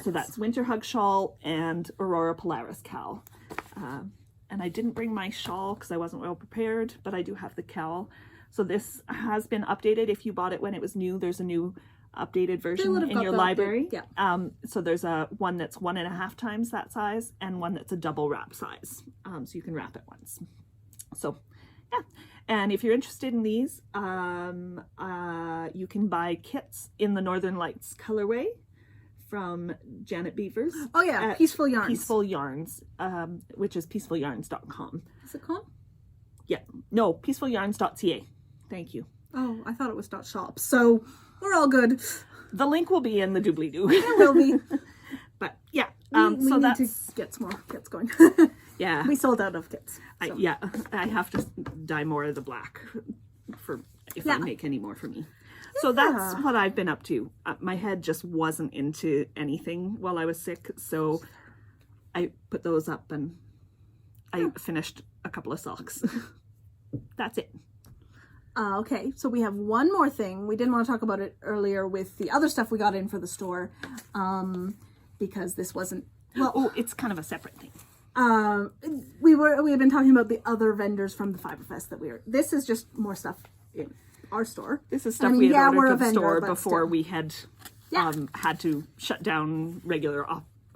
Speaker 2: So that's Winter Hug Shawl and Aurora Polaris cowl. And I didn't bring my shawl because I wasn't well prepared, but I do have the cowl. So this has been updated. If you bought it when it was new, there's a new updated version in your library.
Speaker 1: Yeah.
Speaker 2: So there's a one that's 1.5 times that size and one that's a double wrap size. So you can wrap it once. So yeah. And if you're interested in these, you can buy kits in the Northern Lights colorway from Janet Beavers.
Speaker 1: Oh yeah, Peaceful Yarns.
Speaker 2: Peaceful Yarns, which is peacefulyarns.com.
Speaker 1: Is it called?
Speaker 2: Yeah. No, peacefulyarns.ca. Thank you.
Speaker 1: Oh, I thought it was .shop. So we're all good.
Speaker 2: The link will be in the doobly-doo.
Speaker 1: It will be.
Speaker 2: But yeah,
Speaker 1: we
Speaker 2: so
Speaker 1: need
Speaker 2: that's...
Speaker 1: to get some more kits going.
Speaker 2: Yeah.
Speaker 1: We sold out of kits. So.
Speaker 2: I have to dye more of the black for if I make any more for me. So that's what I've been up to. My head just wasn't into anything while I was sick, so I put those up and I finished a couple of socks. That's it.
Speaker 1: Okay, so we have one more thing. We didn't want to talk about it earlier with the other stuff we got in for the store, because this wasn't...
Speaker 2: Well, it's kind of a separate thing.
Speaker 1: We had been talking about the other vendors from the Fibre Fest that this is just more stuff in our store.
Speaker 2: This is stuff we had ordered to the store before we had had to shut down regular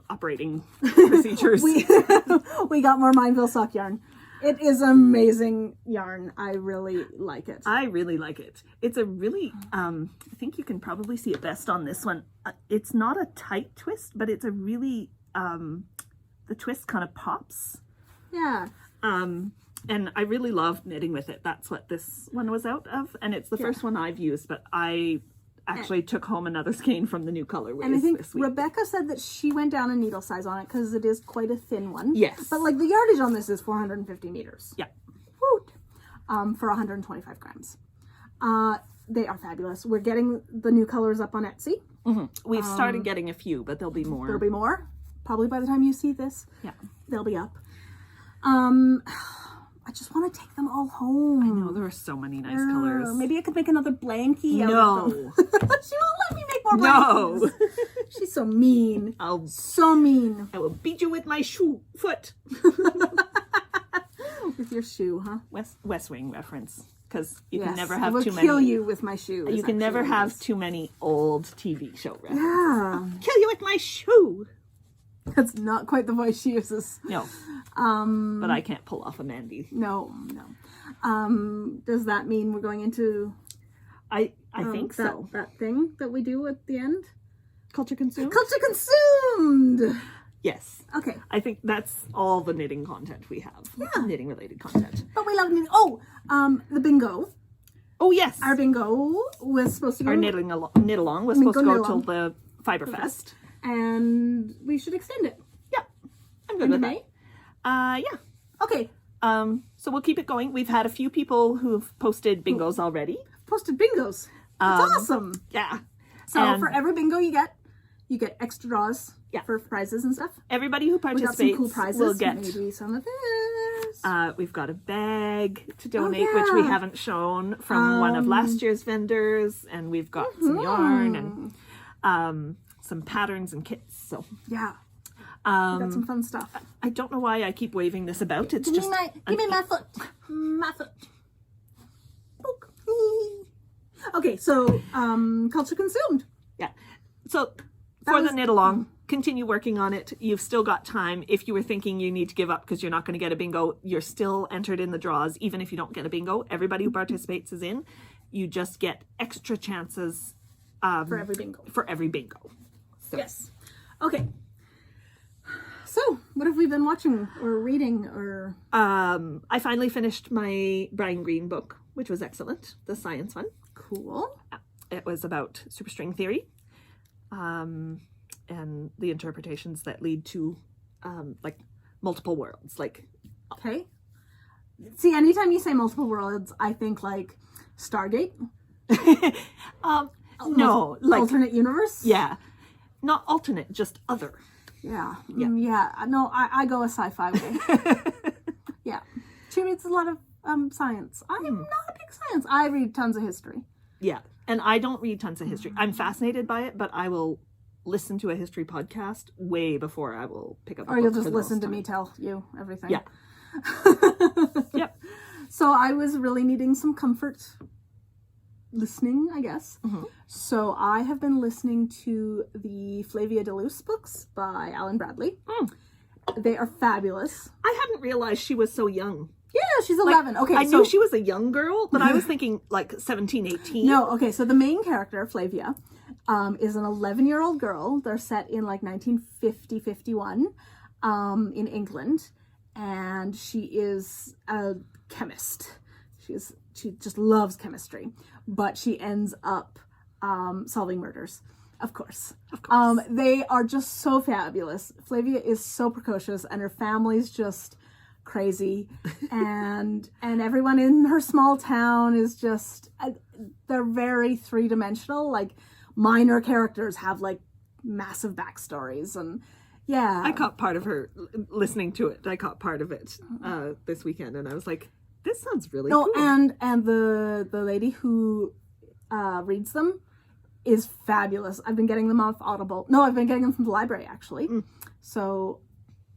Speaker 2: operating procedures.
Speaker 1: we got more Mineville sock yarn. It is amazing yarn. I really like it.
Speaker 2: I really like it. It's a really, I think you can probably see it best on this one. It's not a tight twist, but it's a really, the twist kind of pops.
Speaker 1: Yeah.
Speaker 2: And I really love knitting with it. That's what this one was out of. And it's the first one I've used, but I actually took home another skein from the new colorways.
Speaker 1: And I think
Speaker 2: this week.
Speaker 1: Rebecca said that she went down a needle size on it because it is quite a thin one.
Speaker 2: Yes.
Speaker 1: But like the yardage on this is 450 meters.
Speaker 2: Yeah.
Speaker 1: Woot. For 125 grams. They are fabulous. We're getting the new colors up on Etsy.
Speaker 2: Mm-hmm. We've started getting a few, but there'll be more.
Speaker 1: There'll be more. Probably by the time you see this.
Speaker 2: Yeah.
Speaker 1: They'll be up. I just want to take them all home.
Speaker 2: I know, there are so many nice colors.
Speaker 1: Maybe I could make another blankie.
Speaker 2: No.
Speaker 1: She won't let me make more blankies. No. She's so mean. So mean.
Speaker 2: I will beat you with my foot.
Speaker 1: With your shoe, huh?
Speaker 2: West Wing reference. Because you can never have too many.
Speaker 1: I will kill you with my shoe.
Speaker 2: You can never have too many old TV show references.
Speaker 1: Yeah.
Speaker 2: Kill you with my shoe.
Speaker 1: That's not quite the voice she uses.
Speaker 2: No. But I can't pull off a Mandy.
Speaker 1: No. Does that mean we're going into...
Speaker 2: I think so.
Speaker 1: That thing that we do at the end?
Speaker 2: Culture consumed?
Speaker 1: Culture consumed!
Speaker 2: Yes.
Speaker 1: Okay.
Speaker 2: I think that's all the knitting content we have.
Speaker 1: Yeah.
Speaker 2: Knitting related content.
Speaker 1: But we love knitting. Oh, the bingo.
Speaker 2: Oh, yes.
Speaker 1: Our bingo was supposed to go...
Speaker 2: Our knit along was supposed to go till the Fibre Fest.
Speaker 1: And we should extend it.
Speaker 2: Yeah. I'm good with
Speaker 1: May?
Speaker 2: that. Yeah.
Speaker 1: Okay.
Speaker 2: So we'll keep it going. We've had a few people who've posted bingos already.
Speaker 1: Posted bingos. That's awesome.
Speaker 2: Yeah.
Speaker 1: So for every bingo you get extra draws for prizes and stuff.
Speaker 2: Everybody who participates
Speaker 1: we got some cool prizes.
Speaker 2: will get
Speaker 1: maybe some of this.
Speaker 2: We've got a bag to donate, which we haven't shown from one of last year's vendors, and we've got some yarn and some patterns and kits. So
Speaker 1: yeah. We got some fun stuff.
Speaker 2: I don't know why I keep waving this about. It's
Speaker 1: give me my foot. My foot. Okay, so culture consumed.
Speaker 2: Yeah. So for the knit along, continue working on it. You've still got time. If you were thinking you need to give up because you're not going to get a bingo, you're still entered in the draws. Even if you don't get a bingo, everybody who participates is in. You just get extra chances
Speaker 1: for every bingo.
Speaker 2: So.
Speaker 1: Yes. Okay. So, what have we been watching or reading or...
Speaker 2: I finally finished my Brian Greene book, which was excellent. The science one.
Speaker 1: Cool.
Speaker 2: It was about superstring theory and the interpretations that lead to like multiple worlds.
Speaker 1: Okay. See, anytime you say multiple worlds, I think like Stargate.
Speaker 2: No, like
Speaker 1: alternate universe.
Speaker 2: Yeah, not alternate, just other.
Speaker 1: Yeah. No, I go a sci-fi way. Yeah, she reads a lot of science. I am not a big makes sense. I read tons of history.
Speaker 2: Yeah. And I don't read tons of history. I'm fascinated by it, but I will listen to a history podcast way before I will pick up a book.
Speaker 1: Or you'll just
Speaker 2: for
Speaker 1: listen
Speaker 2: those
Speaker 1: to me
Speaker 2: times.
Speaker 1: tell you everything.
Speaker 2: Yeah. Yep.
Speaker 1: So I was really needing some comfort listening, I guess.
Speaker 2: Mm-hmm.
Speaker 1: So I have been listening to the Flavia deLuce books by Alan Bradley. They are fabulous.
Speaker 2: I hadn't realized she was so young.
Speaker 1: Yeah, she's 11. Okay,
Speaker 2: I knew she was a young girl, but I was thinking like 17, 18.
Speaker 1: No, okay, so the main character, Flavia, is an 11-year-old girl. They're set in like 1950, 51 in England. And she is a chemist. She just loves chemistry. But she ends up solving murders. Of course. They are just so fabulous. Flavia is so precocious and her family's just crazy. and everyone in her small town is just, they're very three-dimensional. Like, minor characters have like massive backstories and yeah.
Speaker 2: I caught part of her listening to it. I caught part of it this weekend and I was like, this sounds really cool.
Speaker 1: And the lady who reads them is fabulous. I've been getting them off Audible. No, I've been getting them from the library, actually. So,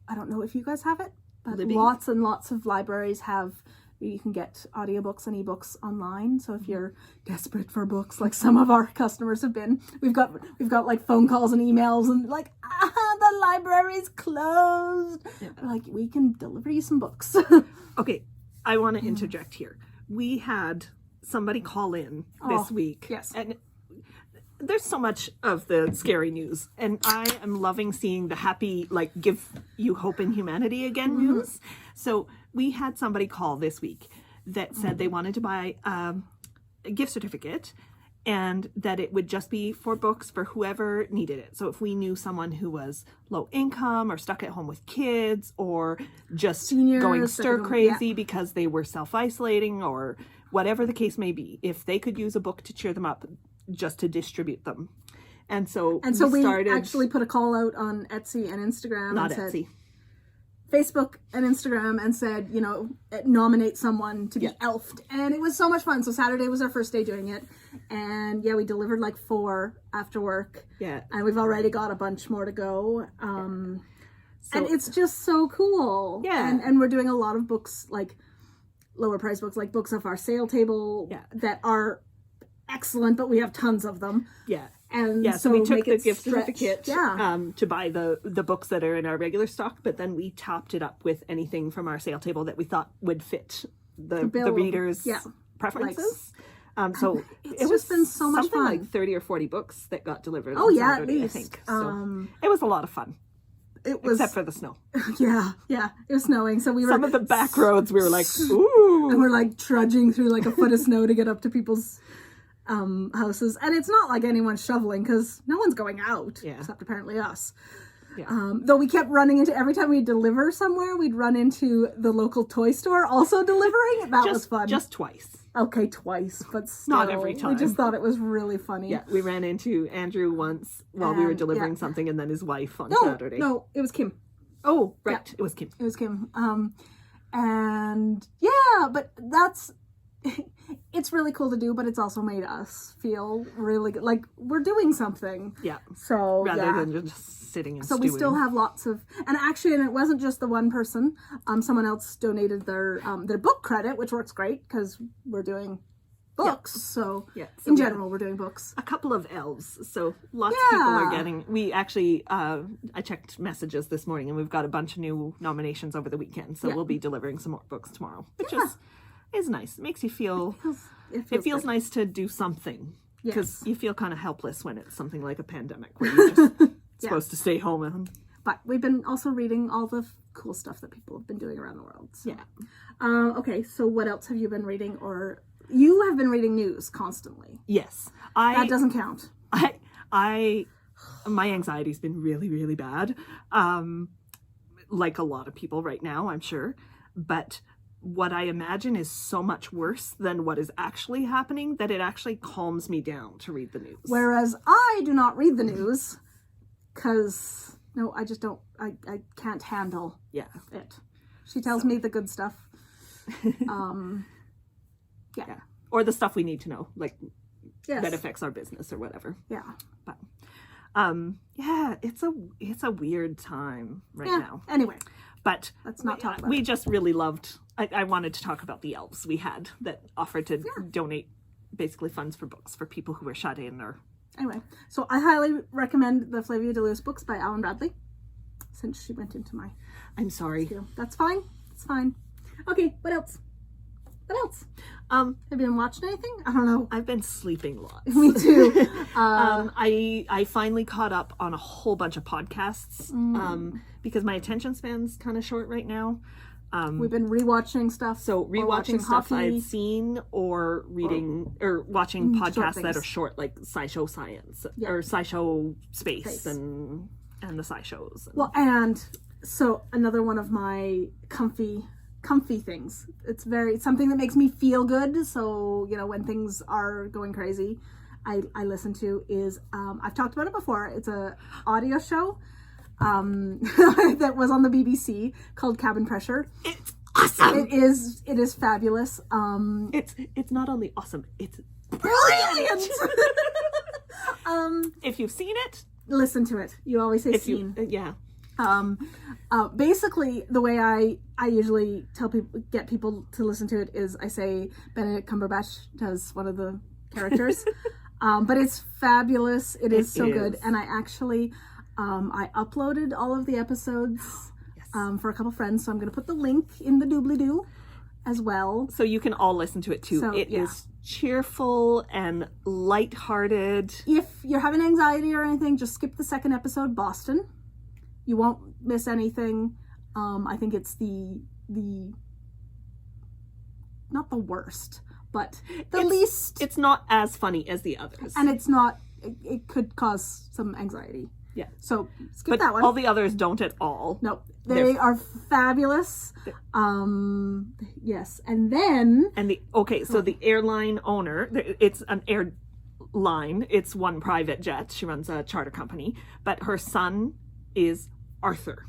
Speaker 1: I don't know if you guys have it, but
Speaker 2: Libby?
Speaker 1: lots and lots of libraries have, you can get audiobooks and ebooks online. So if you're desperate for books, like some of our customers have been, we've got like phone calls and emails and like, the library's closed.
Speaker 2: Yeah.
Speaker 1: Like, we can deliver you some books.
Speaker 2: Okay, I want to interject here. We had somebody call in this week.
Speaker 1: Yes.
Speaker 2: And there's so much of the scary news. And I am loving seeing the happy, like, give you hope in humanity again news. So we had somebody call this week that said they wanted to buy a gift certificate and that it would just be for books for whoever needed it. So if we knew someone who was low income or stuck at home with kids or just
Speaker 1: Seniors,
Speaker 2: going stir
Speaker 1: yeah.
Speaker 2: crazy because they were self-isolating or whatever the case may be, if they could use a book to cheer them up, just to distribute them. And so we started,
Speaker 1: actually put a call out on Etsy and Instagram.
Speaker 2: not
Speaker 1: and said,
Speaker 2: Etsy.
Speaker 1: Facebook and Instagram and said, you know, nominate someone to be elfed. And it was so much fun. So Saturday was our first day doing it. And yeah, we delivered like 4 after work.
Speaker 2: Yeah.
Speaker 1: And we've already got a bunch more to go. And it's just so cool.
Speaker 2: Yeah.
Speaker 1: And we're doing a lot of books, like lower price books, like books off our sale table that are excellent, but we have tons of them.
Speaker 2: Yeah.
Speaker 1: And
Speaker 2: so we took the gift
Speaker 1: stretch.
Speaker 2: certificate to buy the books that are in our regular stock, but then we topped it up with anything from our sale table that we thought would fit the readers' preferences. So
Speaker 1: it's just been so much fun.
Speaker 2: Like 30 or 40 books that got delivered on Saturday, I think. So it was a lot of fun.
Speaker 1: It was,
Speaker 2: except for the snow.
Speaker 1: Yeah, it was snowing. So we were
Speaker 2: some of the back roads. We were like, ooh,
Speaker 1: and we're like trudging through like a foot of snow to get up to people's houses, and it's not like anyone's shoveling because no one's going out except apparently us. Though we kept running into, every time we deliver somewhere, we'd run into the local toy store also delivering. That was fun.
Speaker 2: Just twice.
Speaker 1: Okay, twice, but still,
Speaker 2: not every time.
Speaker 1: We just thought it was really funny.
Speaker 2: Yeah, we ran into Andrew once while we were delivering something, and then his wife on Saturday.
Speaker 1: No, it was Kim.
Speaker 2: Oh, right, it was Kim.
Speaker 1: It was Kim. And yeah, but that's, it's really cool to do, but it's also made us feel really good. Like we're doing something.
Speaker 2: Yeah.
Speaker 1: So
Speaker 2: rather than just sitting and stewing.
Speaker 1: We still have lots of, and actually, and it wasn't just the one person. Someone else donated their book credit, which works great because we're doing books. So in general, we're doing books.
Speaker 2: A couple of elves. So lots of people are getting, we actually, I checked messages this morning and we've got a bunch of new nominations over the weekend. So we'll be delivering some more books tomorrow, which is nice. It makes you feel, it feels nice to do something because you feel kind of helpless when it's something like a pandemic where you're just supposed to stay home.
Speaker 1: But we've been also reading all the cool stuff that people have been doing around the world. So. Okay, so what else have you been reading? Or you have been reading news constantly.
Speaker 2: Yes.
Speaker 1: That doesn't count.
Speaker 2: My anxiety's been really, really bad. Like a lot of people right now, I'm sure. But what I imagine is so much worse than what is actually happening that it actually calms me down to read the news.
Speaker 1: Whereas I do not read the news because, no, I just don't, I can't handle it. She tells me the good stuff.
Speaker 2: or the stuff we need to know, like
Speaker 1: Yes.
Speaker 2: that affects our business or whatever.
Speaker 1: Yeah.
Speaker 2: But yeah, it's a weird time right now.
Speaker 1: Anyway,
Speaker 2: but
Speaker 1: let's not talk about
Speaker 2: we just really loved. I wanted to talk about the elves we had that offered to donate basically funds for books for people who were shut in or.
Speaker 1: Anyway, so I highly recommend the Flavia deLuce books by Alan Bradley, since she went into my.
Speaker 2: I'm sorry.
Speaker 1: Video. That's fine. It's fine. Okay, what else? What else? Have you been watching anything? I don't know.
Speaker 2: I've been sleeping lots.
Speaker 1: Me too.
Speaker 2: I finally caught up on a whole bunch of podcasts because my attention span's kind of short right now.
Speaker 1: We've been rewatching stuff.
Speaker 2: So rewatching stuff
Speaker 1: hockey.
Speaker 2: I'd seen or reading or watching podcasts that
Speaker 1: things.
Speaker 2: are short, like SciShow Science or SciShow Space and the SciShows.
Speaker 1: Well, and so another one of my comfy things. It's something that makes me feel good. So, you know, when things are going crazy, I listen to is, I've talked about it before. It's a audio show, that was on the BBC called Cabin Pressure.
Speaker 2: It's awesome.
Speaker 1: It is fabulous.
Speaker 2: It's not only awesome, it's
Speaker 1: Brilliant.
Speaker 2: if you've seen it,
Speaker 1: Listen to it. You always say seen.
Speaker 2: Yeah.
Speaker 1: Basically, the way I usually get people to listen to it is I say Benedict Cumberbatch does one of the characters, but it's fabulous. It is so good, and I actually I uploaded all of the episodes for a couple friends, so I'm going to put the link in the doobly-doo as well,
Speaker 2: so you can all listen to it too. So, it is cheerful and lighthearted.
Speaker 1: If you're having anxiety or anything, just skip the second episode, Boston. You won't miss anything. I think it's the not the worst, but the least.
Speaker 2: It's not as funny as the others,
Speaker 1: and it's not. It could cause some anxiety.
Speaker 2: Yeah.
Speaker 1: So skip that one.
Speaker 2: All the others don't at all.
Speaker 1: No, they are fabulous. Yes, and then
Speaker 2: so the airline owner, it's an airline. It's one private jet. She runs a charter company, but her son is Arthur,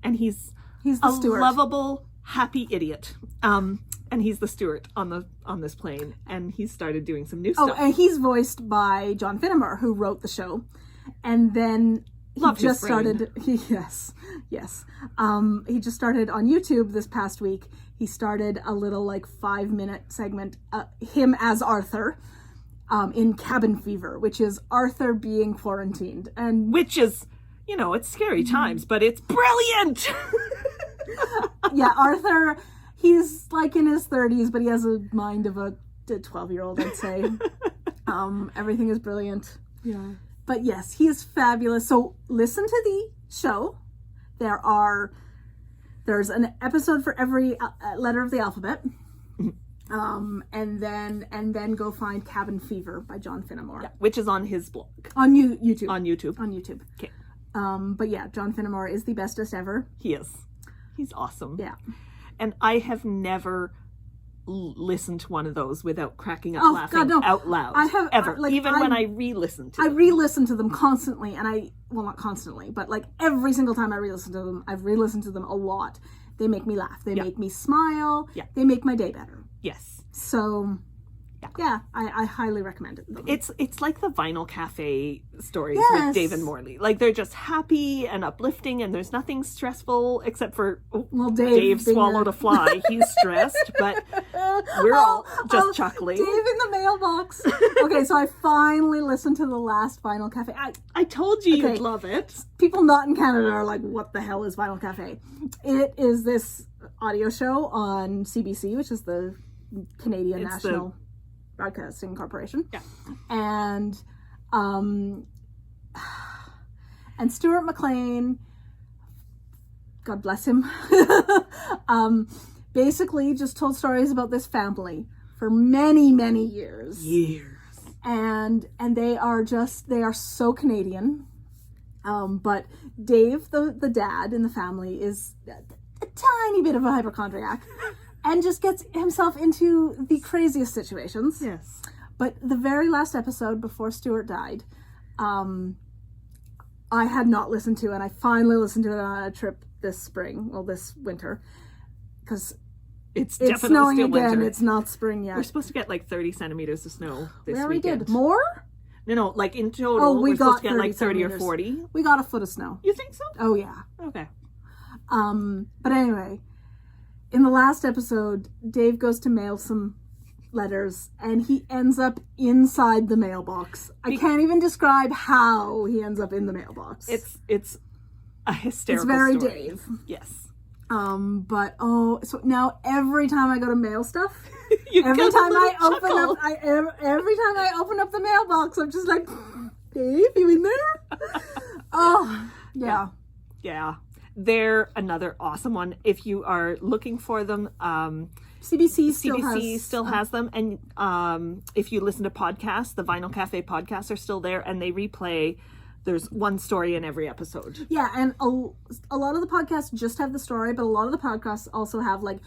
Speaker 2: and he's
Speaker 1: the steward.
Speaker 2: Lovable, happy idiot. And he's the steward on this plane, and he's started doing some new stuff.
Speaker 1: Oh, and he's voiced by John Finnemore, who wrote the show, and then he just started. Yes. He just started on YouTube this past week. He started a little 5-minute segment, him as Arthur, in Cabin Fever, which is Arthur being quarantined, and
Speaker 2: which is. It's scary times, but it's brilliant.
Speaker 1: Yeah, Arthur, he's in his 30s, but he has a mind of a 12-year-old, I'd say. Everything is brilliant.
Speaker 2: Yeah.
Speaker 1: But yes, he is fabulous. So listen to the show. There's an episode for every letter of the alphabet. And then go find Cabin Fever by John Finnemore.
Speaker 2: Which is on his blog.
Speaker 1: On YouTube.
Speaker 2: On YouTube.
Speaker 1: Okay. But yeah, John Finnemore is the bestest ever.
Speaker 2: He is. He's awesome.
Speaker 1: Yeah.
Speaker 2: And I have never listened to one of those without cracking up laughing out loud. I have ever. When I re-listen to them.
Speaker 1: I re-listen to them constantly, and not constantly, but every single time I re-listen to them, I've re-listened to them a lot. They make me laugh. They make me smile.
Speaker 2: Yeah.
Speaker 1: They make my day better.
Speaker 2: Yes.
Speaker 1: So, yeah, I highly recommend it.
Speaker 2: It's like the Vinyl Cafe stories with Dave and Morley. They're just happy and uplifting, and there's nothing stressful except for Dave swallowed a fly. He's stressed, but we're all just chuckling.
Speaker 1: Dave in the mailbox. Okay, so I finally listened to the last Vinyl Cafe.
Speaker 2: I told you you'd love it.
Speaker 1: People not in Canada are like, what the hell is Vinyl Cafe? It is this audio show on CBC, which is the Canadian National Broadcasting Corporation.
Speaker 2: Yeah.
Speaker 1: And Stuart McLean, God bless him, basically just told stories about this family for many, many years. And they are so Canadian. But Dave, the dad in the family, is a tiny bit of a hypochondriac. And just gets himself into the craziest situations.
Speaker 2: Yes.
Speaker 1: But the very last episode before Stuart died, I had not listened to, and I finally listened to it on a trip this winter, because
Speaker 2: It's
Speaker 1: It's
Speaker 2: definitely
Speaker 1: snowing
Speaker 2: still
Speaker 1: again.
Speaker 2: winter.
Speaker 1: It's not spring yet.
Speaker 2: We're supposed to get like 30 centimeters of snow this
Speaker 1: Yeah,
Speaker 2: weekend.
Speaker 1: we did. More?
Speaker 2: No, like in total,
Speaker 1: Oh, we
Speaker 2: we're supposed
Speaker 1: got
Speaker 2: to get like 30 or
Speaker 1: centimeters.
Speaker 2: 40.
Speaker 1: We got a foot of snow.
Speaker 2: You think so?
Speaker 1: Oh, yeah.
Speaker 2: Okay.
Speaker 1: But anyway, in the last episode, Dave goes to mail some letters and he ends up inside the mailbox. I can't even describe how he ends up in the mailbox.
Speaker 2: It's a hysterical
Speaker 1: It's very
Speaker 2: story.
Speaker 1: Dave.
Speaker 2: Yes.
Speaker 1: But so now every time I go to mail stuff,
Speaker 2: You
Speaker 1: every
Speaker 2: get a
Speaker 1: time
Speaker 2: little
Speaker 1: I open
Speaker 2: chuckle.
Speaker 1: up, every time I open up the mailbox, I'm just like, Dave, you in there? Oh, yeah.
Speaker 2: Yeah. They're another awesome one. If you are looking for them,
Speaker 1: CBC
Speaker 2: CBC still has them. And if you listen to podcasts, the Vinyl Cafe podcasts are still there, and they replay. There's one story in every episode.
Speaker 1: Yeah, and a lot of the podcasts just have the story, but a lot of the podcasts also have like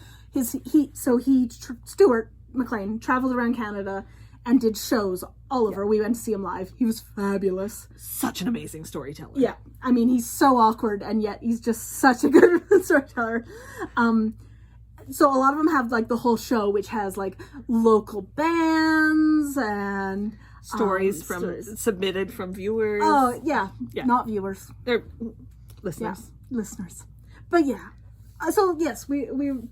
Speaker 1: Stuart McLean traveled around Canada and did shows all over. We went to see him live. He was fabulous.
Speaker 2: Such an amazing storyteller.
Speaker 1: Yeah, I mean, he's so awkward, and yet he's just such a good storyteller. So a lot of them have like the whole show, which has like local bands and
Speaker 2: Stories
Speaker 1: stories.
Speaker 2: submitted from viewers.
Speaker 1: Oh yeah,
Speaker 2: Yeah.
Speaker 1: not viewers,
Speaker 2: They're listeners.
Speaker 1: listeners. But yeah, so yes, we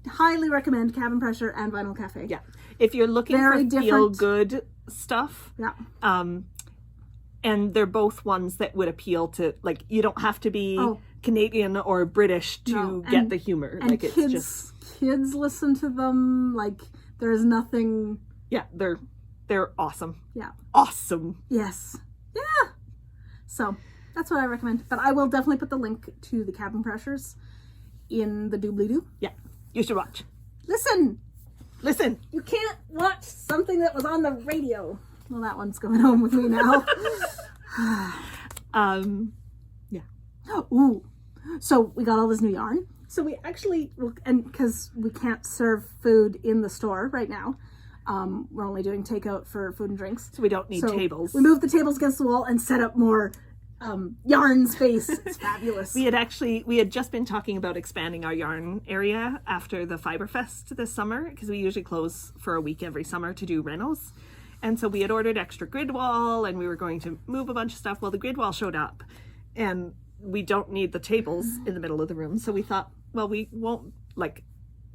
Speaker 1: highly recommend Cabin Pressure and Vinyl Cafe.
Speaker 2: Yeah. If you're looking
Speaker 1: Very
Speaker 2: for
Speaker 1: different.
Speaker 2: feel-good stuff,
Speaker 1: Yeah.
Speaker 2: and they're both ones that would appeal to, like, you don't have to be
Speaker 1: Oh.
Speaker 2: Canadian or British to
Speaker 1: No,
Speaker 2: get
Speaker 1: and-
Speaker 2: the humor.
Speaker 1: And
Speaker 2: Like, it's just,
Speaker 1: kids listen to them. Like there's nothing.
Speaker 2: yeah, they're awesome.
Speaker 1: Yeah.
Speaker 2: Awesome.
Speaker 1: Yes. Yeah. So that's what I recommend. But I will definitely put the link to the Cabin Pressures in the doobly-doo.
Speaker 2: Yeah. You should watch.
Speaker 1: Listen,
Speaker 2: Listen.
Speaker 1: you can't watch something that was on the radio. Well, that one's going home with me now.
Speaker 2: Yeah.
Speaker 1: Ooh. So we got all this new yarn. So we actually, and because we can't serve food in the store right now, we're only doing takeout for food and drinks.
Speaker 2: So we don't need tables.
Speaker 1: We moved the tables against the wall and set up more yarn space. It's fabulous.
Speaker 2: We had just been talking about expanding our yarn area after the Fibre Fest this summer, because we usually close for a week every summer to do renos. And so we had ordered extra grid wall, and we were going to move a bunch of stuff. Well, the grid wall showed up, and we don't need the tables in the middle of the room. So we thought, well, we won't like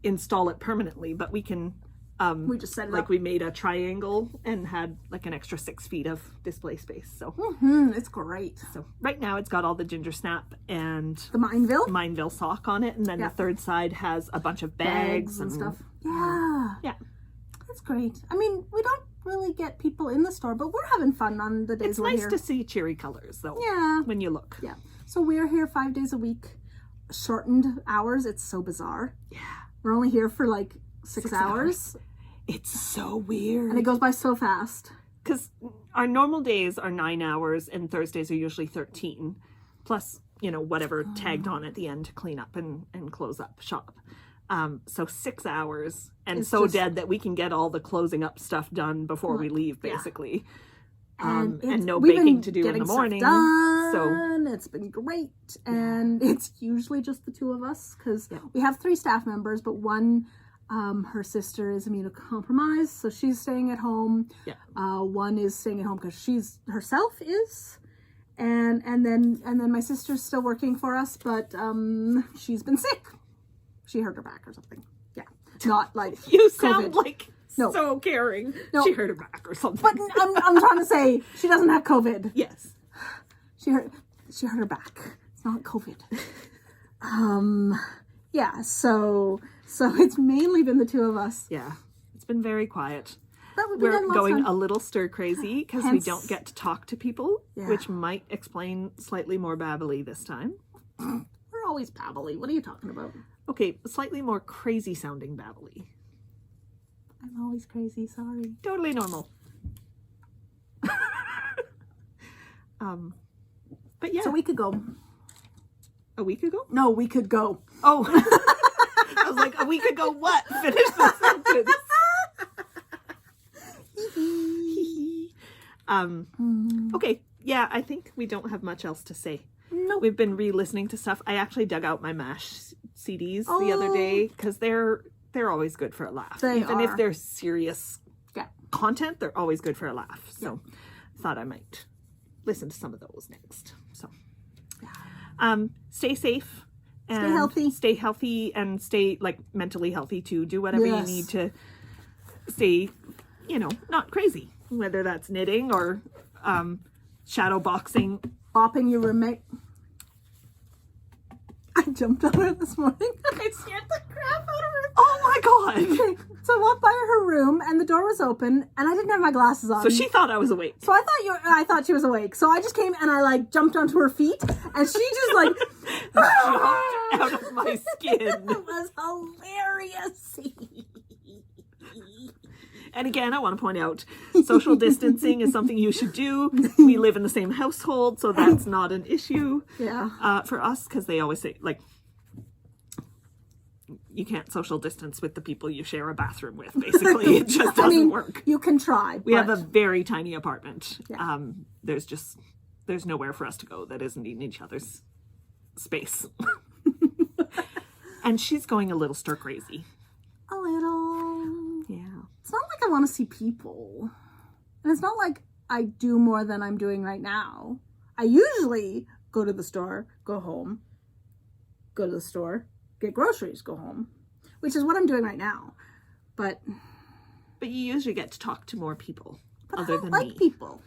Speaker 2: install it permanently, but we can
Speaker 1: we just set it
Speaker 2: like
Speaker 1: up.
Speaker 2: we made a triangle and had like an extra 6 feet of display space. So
Speaker 1: It's great.
Speaker 2: so right now it's got all the ginger snap and
Speaker 1: The Mineville
Speaker 2: Mineville sock on it, and then
Speaker 1: Yeah.
Speaker 2: the third side has a bunch of bags
Speaker 1: and stuff. Yeah.
Speaker 2: Yeah.
Speaker 1: That's great. I mean, we don't really get people in the store, but we're having fun on the days
Speaker 2: It's
Speaker 1: we're
Speaker 2: nice
Speaker 1: here.
Speaker 2: to see cheery colors though.
Speaker 1: Yeah.
Speaker 2: When you look.
Speaker 1: Yeah. So we're here 5 days a week, shortened hours. It's so bizarre.
Speaker 2: Yeah.
Speaker 1: We're only here for like 6
Speaker 2: 6
Speaker 1: hours.
Speaker 2: It's so weird.
Speaker 1: And it goes by so fast.
Speaker 2: Because our normal days are 9 hours and Thursdays are usually 13. Plus, whatever tagged on at the end to clean up and close up shop. So 6 hours and
Speaker 1: It's
Speaker 2: so
Speaker 1: just-
Speaker 2: dead that we can get all the closing up stuff done before we leave,
Speaker 1: Yeah.
Speaker 2: basically.
Speaker 1: And
Speaker 2: no
Speaker 1: we've been
Speaker 2: baking to do in
Speaker 1: getting
Speaker 2: the
Speaker 1: stuff
Speaker 2: morning.
Speaker 1: done. It's been great. And it's usually just the two of us because we have 3 staff members, but one, her sister is immunocompromised, so she's staying at home.
Speaker 2: Yeah.
Speaker 1: One is staying at home because she's herself is. And then my sister's still working for us, but she's been sick. She hurt her back or something. Yeah. Not like
Speaker 2: You sound
Speaker 1: COVID.
Speaker 2: like
Speaker 1: No.
Speaker 2: so caring.
Speaker 1: No.
Speaker 2: She hurt her back or something.
Speaker 1: But I'm trying to say she doesn't have COVID.
Speaker 2: yes.
Speaker 1: She hurt her back. It's not COVID. Yeah, so it's mainly been the two of us.
Speaker 2: Yeah. It's been very quiet.
Speaker 1: But we've been
Speaker 2: We're
Speaker 1: having lots of
Speaker 2: going
Speaker 1: fun.
Speaker 2: a little stir crazy because we
Speaker 1: Hence-
Speaker 2: don't get to talk to people,
Speaker 1: Yeah.
Speaker 2: which might explain slightly more babbly this time.
Speaker 1: We're always babbly. What are you talking about?
Speaker 2: Okay, slightly more crazy sounding babbly.
Speaker 1: I'm always crazy, sorry.
Speaker 2: Totally normal. But yeah,
Speaker 1: So we could go.
Speaker 2: a week ago?
Speaker 1: No, we could go.
Speaker 2: Oh, I was like, a week ago what? Finish the sentence. Okay, yeah, I think we don't have much else to say.
Speaker 1: No.
Speaker 2: We've been re-listening to stuff. I actually dug out my MASH CDs the other day because they're they're always good for a laugh.
Speaker 1: They
Speaker 2: Even
Speaker 1: are.
Speaker 2: if they're serious
Speaker 1: Yeah.
Speaker 2: content, they're always good for a laugh. So thought I might listen to some of those next. So stay safe. And stay healthy and stay like mentally healthy too. Do whatever you need to stay, you know, not crazy, whether that's knitting or shadow boxing.
Speaker 1: Bopping your roommate. I jumped on her this morning. I scared the crap out of her.
Speaker 2: Oh my god.
Speaker 1: Okay, so I walked by her room and the door was open and I didn't have my glasses on.
Speaker 2: So she thought I was awake.
Speaker 1: So I thought she was awake. So I just came and I like jumped onto her feet and she just like
Speaker 2: jumped out of my skin.
Speaker 1: It was hilarious.
Speaker 2: And again, I want to point out, social distancing is something you should do. We live in the same household, so that's not an issue for us, because they always say, like, you can't social distance with the people you share a bathroom with, basically. It just doesn't work.
Speaker 1: You can try.
Speaker 2: We have a very tiny apartment. Yeah. There's nowhere for us to go that isn't in each other's space. And she's going a little stir crazy.
Speaker 1: A little.
Speaker 2: Yeah.
Speaker 1: It's not like I want to see people. And it's not like I do more than I'm doing right now. I usually go to the store, go home, go to the store, get groceries, go home, which is what I'm doing right now. But
Speaker 2: you usually get to talk to more people
Speaker 1: I don't like people.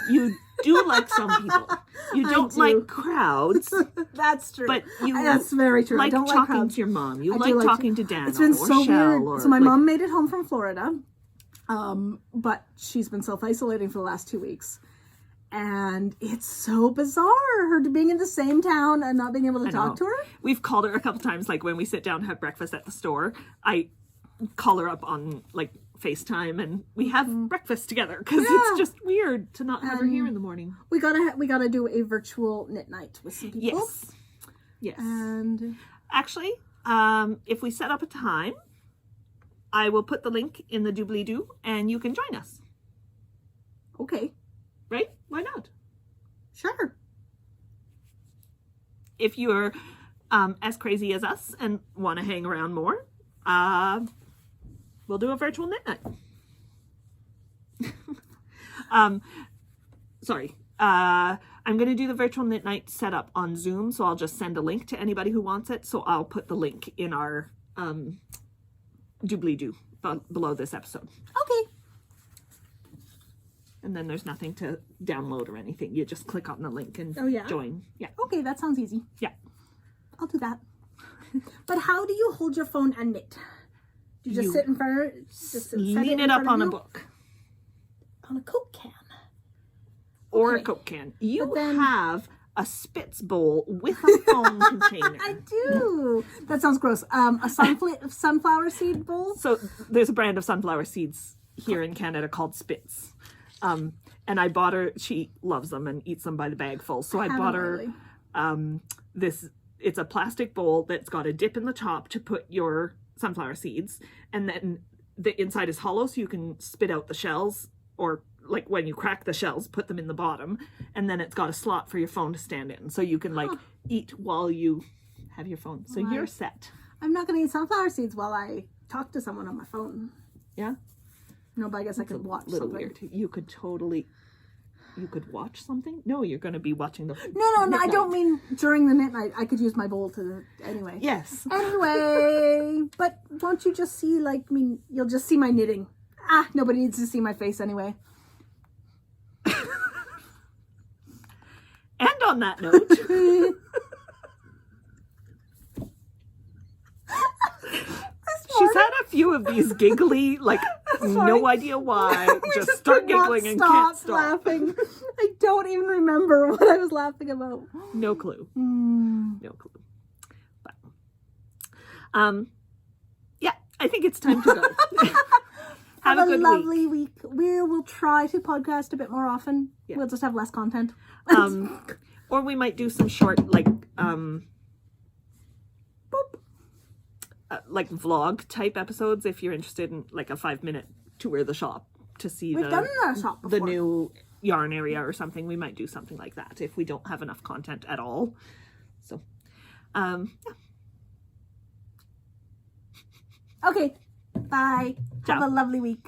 Speaker 2: You do like some people. You don't like crowds.
Speaker 1: That's true.
Speaker 2: But
Speaker 1: that's very true.
Speaker 2: Like
Speaker 1: I don't
Speaker 2: talking
Speaker 1: like crowds.
Speaker 2: to your mom. You like talking to Dan.
Speaker 1: It's been so
Speaker 2: Shawl
Speaker 1: weird. So my mom made it home from Florida, but she's been self-isolating for the last 2 weeks. And it's so bizarre, her being in the same town and not being able to talk to her.
Speaker 2: We've called her a couple times, like when we sit down and have breakfast at the store, I call her up on like FaceTime and we have breakfast together because it's just weird to not have her here in the morning.
Speaker 1: We gotta do a virtual knit night with some people.
Speaker 2: Yes.
Speaker 1: And
Speaker 2: actually, if we set up a time, I will put the link in the doobly-doo and you can join us.
Speaker 1: Okay.
Speaker 2: Right? Why not?
Speaker 1: Sure.
Speaker 2: If you're as crazy as us and want to hang around more, we'll do a virtual knit night. Sorry. I'm going to do the virtual knit night setup on Zoom, so I'll just send a link to anybody who wants it. So I'll put the link in our doobly-doo below this episode.
Speaker 1: Okay.
Speaker 2: And then there's nothing to download or anything. You just click on the link and join. Yeah.
Speaker 1: Okay, that sounds easy.
Speaker 2: Yeah.
Speaker 1: I'll do that. But how do you hold your phone and knit? Do you just sit in front of it? Just
Speaker 2: lean it up on a book.
Speaker 1: On a Coke can.
Speaker 2: Or a Coke can. You have a Spitz bowl with a phone container.
Speaker 1: I do. That sounds gross. A sunflower seed bowl?
Speaker 2: So there's a brand of sunflower seeds here in Canada called Spitz. And I bought her, she loves them and eats them by the bag full. So I bought her this, it's a plastic bowl that's got a dip in the top to put your sunflower seeds. And then the inside is hollow so you can spit out the shells, or like when you crack the shells, put them in the bottom. And then it's got a slot for your phone to stand in. So you can like eat while you have your phone. So you're set.
Speaker 1: I'm not going to eat sunflower seeds while I talk to someone on my phone.
Speaker 2: Yeah?
Speaker 1: No, but I guess I could watch something.
Speaker 2: Weird. You could watch something? No, you're going to be watching the
Speaker 1: No, I don't mean during the knit night. I could use my bowl to, anyway.
Speaker 2: Yes.
Speaker 1: Anyway, but won't you just see, like, me? You'll just see my knitting. Nobody needs to see my face anyway.
Speaker 2: And on that note... She's had a few of these giggly, like, no idea why, just start giggling and can't stop.
Speaker 1: Laughing. I don't even remember what I was laughing about.
Speaker 2: No clue. No clue. But, yeah, I think it's time to go. Have a good
Speaker 1: lovely week. We will try to podcast a bit more often. Yeah. We'll just have less content.
Speaker 2: Or we might do some short, like vlog type episodes if you're interested in like a 5-minute tour of the shop to see the new yarn area or something. We might do something like that if we don't have enough content at all. So, yeah.
Speaker 1: Okay, bye.
Speaker 2: Ciao.
Speaker 1: Have a lovely week.